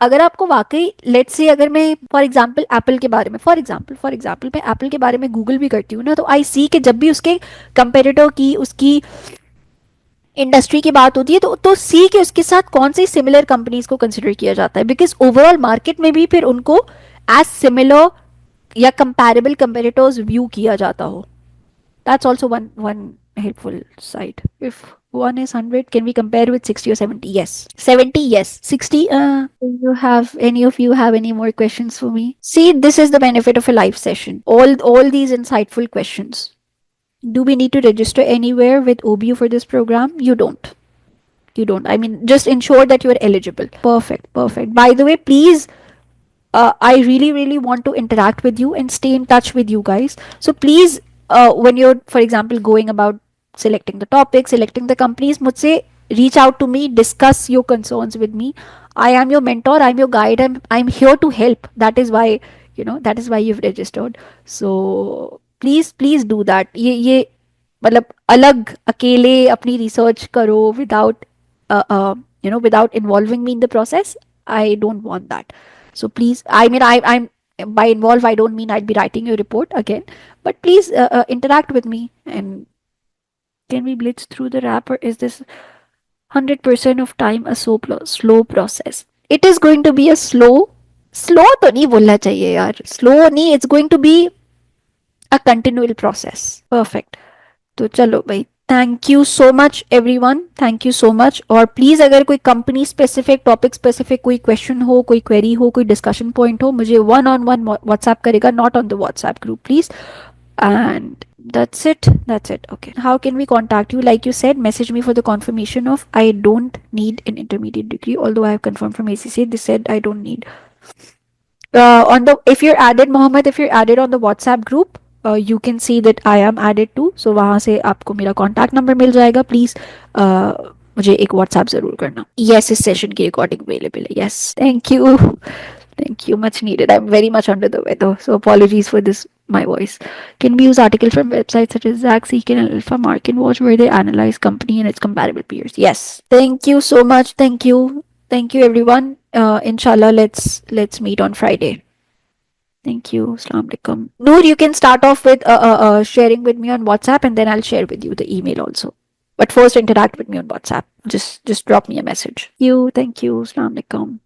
अगर आपको वाकई लेट्स से, अगर मैं फॉर एग्जांपल एप्पल के बारे में, फॉर एग्जांपल मैं एप्पल के बारे में गूगल भी करती हूँ ना, तो आई सी कि जब भी उसके कंपेरेटर की, उसकी इंडस्ट्री की बात होती है, तो सी के उसके साथ कौन सी सिमिलर कंपनीज को कंसिडर किया जाता है, बिकॉज ओवरऑल मार्केट में भी फिर उनको एज सिमिलर या कंपैरेबल कंपेरेटर्स व्यू किया जाता हो. That's also one helpful side. If one is 100, can we compare with 60 or 70? Yes. 70, yes. 60, do you have any of you have any more questions for me? See, this is the benefit of a live session. All these insightful questions. Do we need to register anywhere with OBU for this program? You don't. You don't. I mean, just ensure that you are eligible. Perfect. Perfect. By the way, please, I really, really want to interact with you and stay in touch with you guys. So please, when you're, for example, going about selecting the topic, selecting the companies, mujhse reach out to me, discuss your concerns with me. I am your mentor. I'm your guide. I'm here to help. That is why, that is why you've registered. So please do that. ये मतलब अलग अकेले अपनी research करो without without involving me in the process. I don't want that. So please, I mean, I'm by involve, I don't mean I'd be writing your report again, but please interact with me. And can we blitz through the wrap, or is this 100% of time a slow process? It is going to be a slow तो नहीं बोलना चाहिए यार, slow नहीं, it's going to be a continual process. Perfect. तो चलो भाई, thank you so much everyone, thank you so much. और प्लीज अगर कोई कंपनी स्पेसिफिक, टॉपिक स्पेसिफिक कोई क्वेश्चन हो, कोई क्वेरी हो, कोई डिस्कशन पॉइंट हो, मुझे वन ऑन वन व्हाट्सएप करेगा, not on the WhatsApp group please. And that's it. Okay, how can we contact you? Like you said, message me for the confirmation of I don't need an intermediate degree, although I have confirmed from ACC, they said I don't need. On the, if you're added, Mohammed, if you're added on the WhatsApp group, you can see that I am added too. So वहाँ से आपको मेरा contact number मिल जाएगा. Please मुझे एक WhatsApp जरूर करना. Yes, इस session की recording available है. Yes, thank you. Thank you, much needed. I'm very much under the weather, so apologies for this, my voice. Can we use articles from websites such as Zach, Seek, and Alpha Market Watch where they analyze company and its comparable peers? Yes. Thank you so much. Thank you everyone. Inshallah, let's meet on Friday. Thank you. Assalamu alaikum. Noor, you can start off with sharing with me on WhatsApp, and then I'll share with you the email also. But first, interact with me on WhatsApp. Just drop me a message. Thank you. Assalamu alaikum.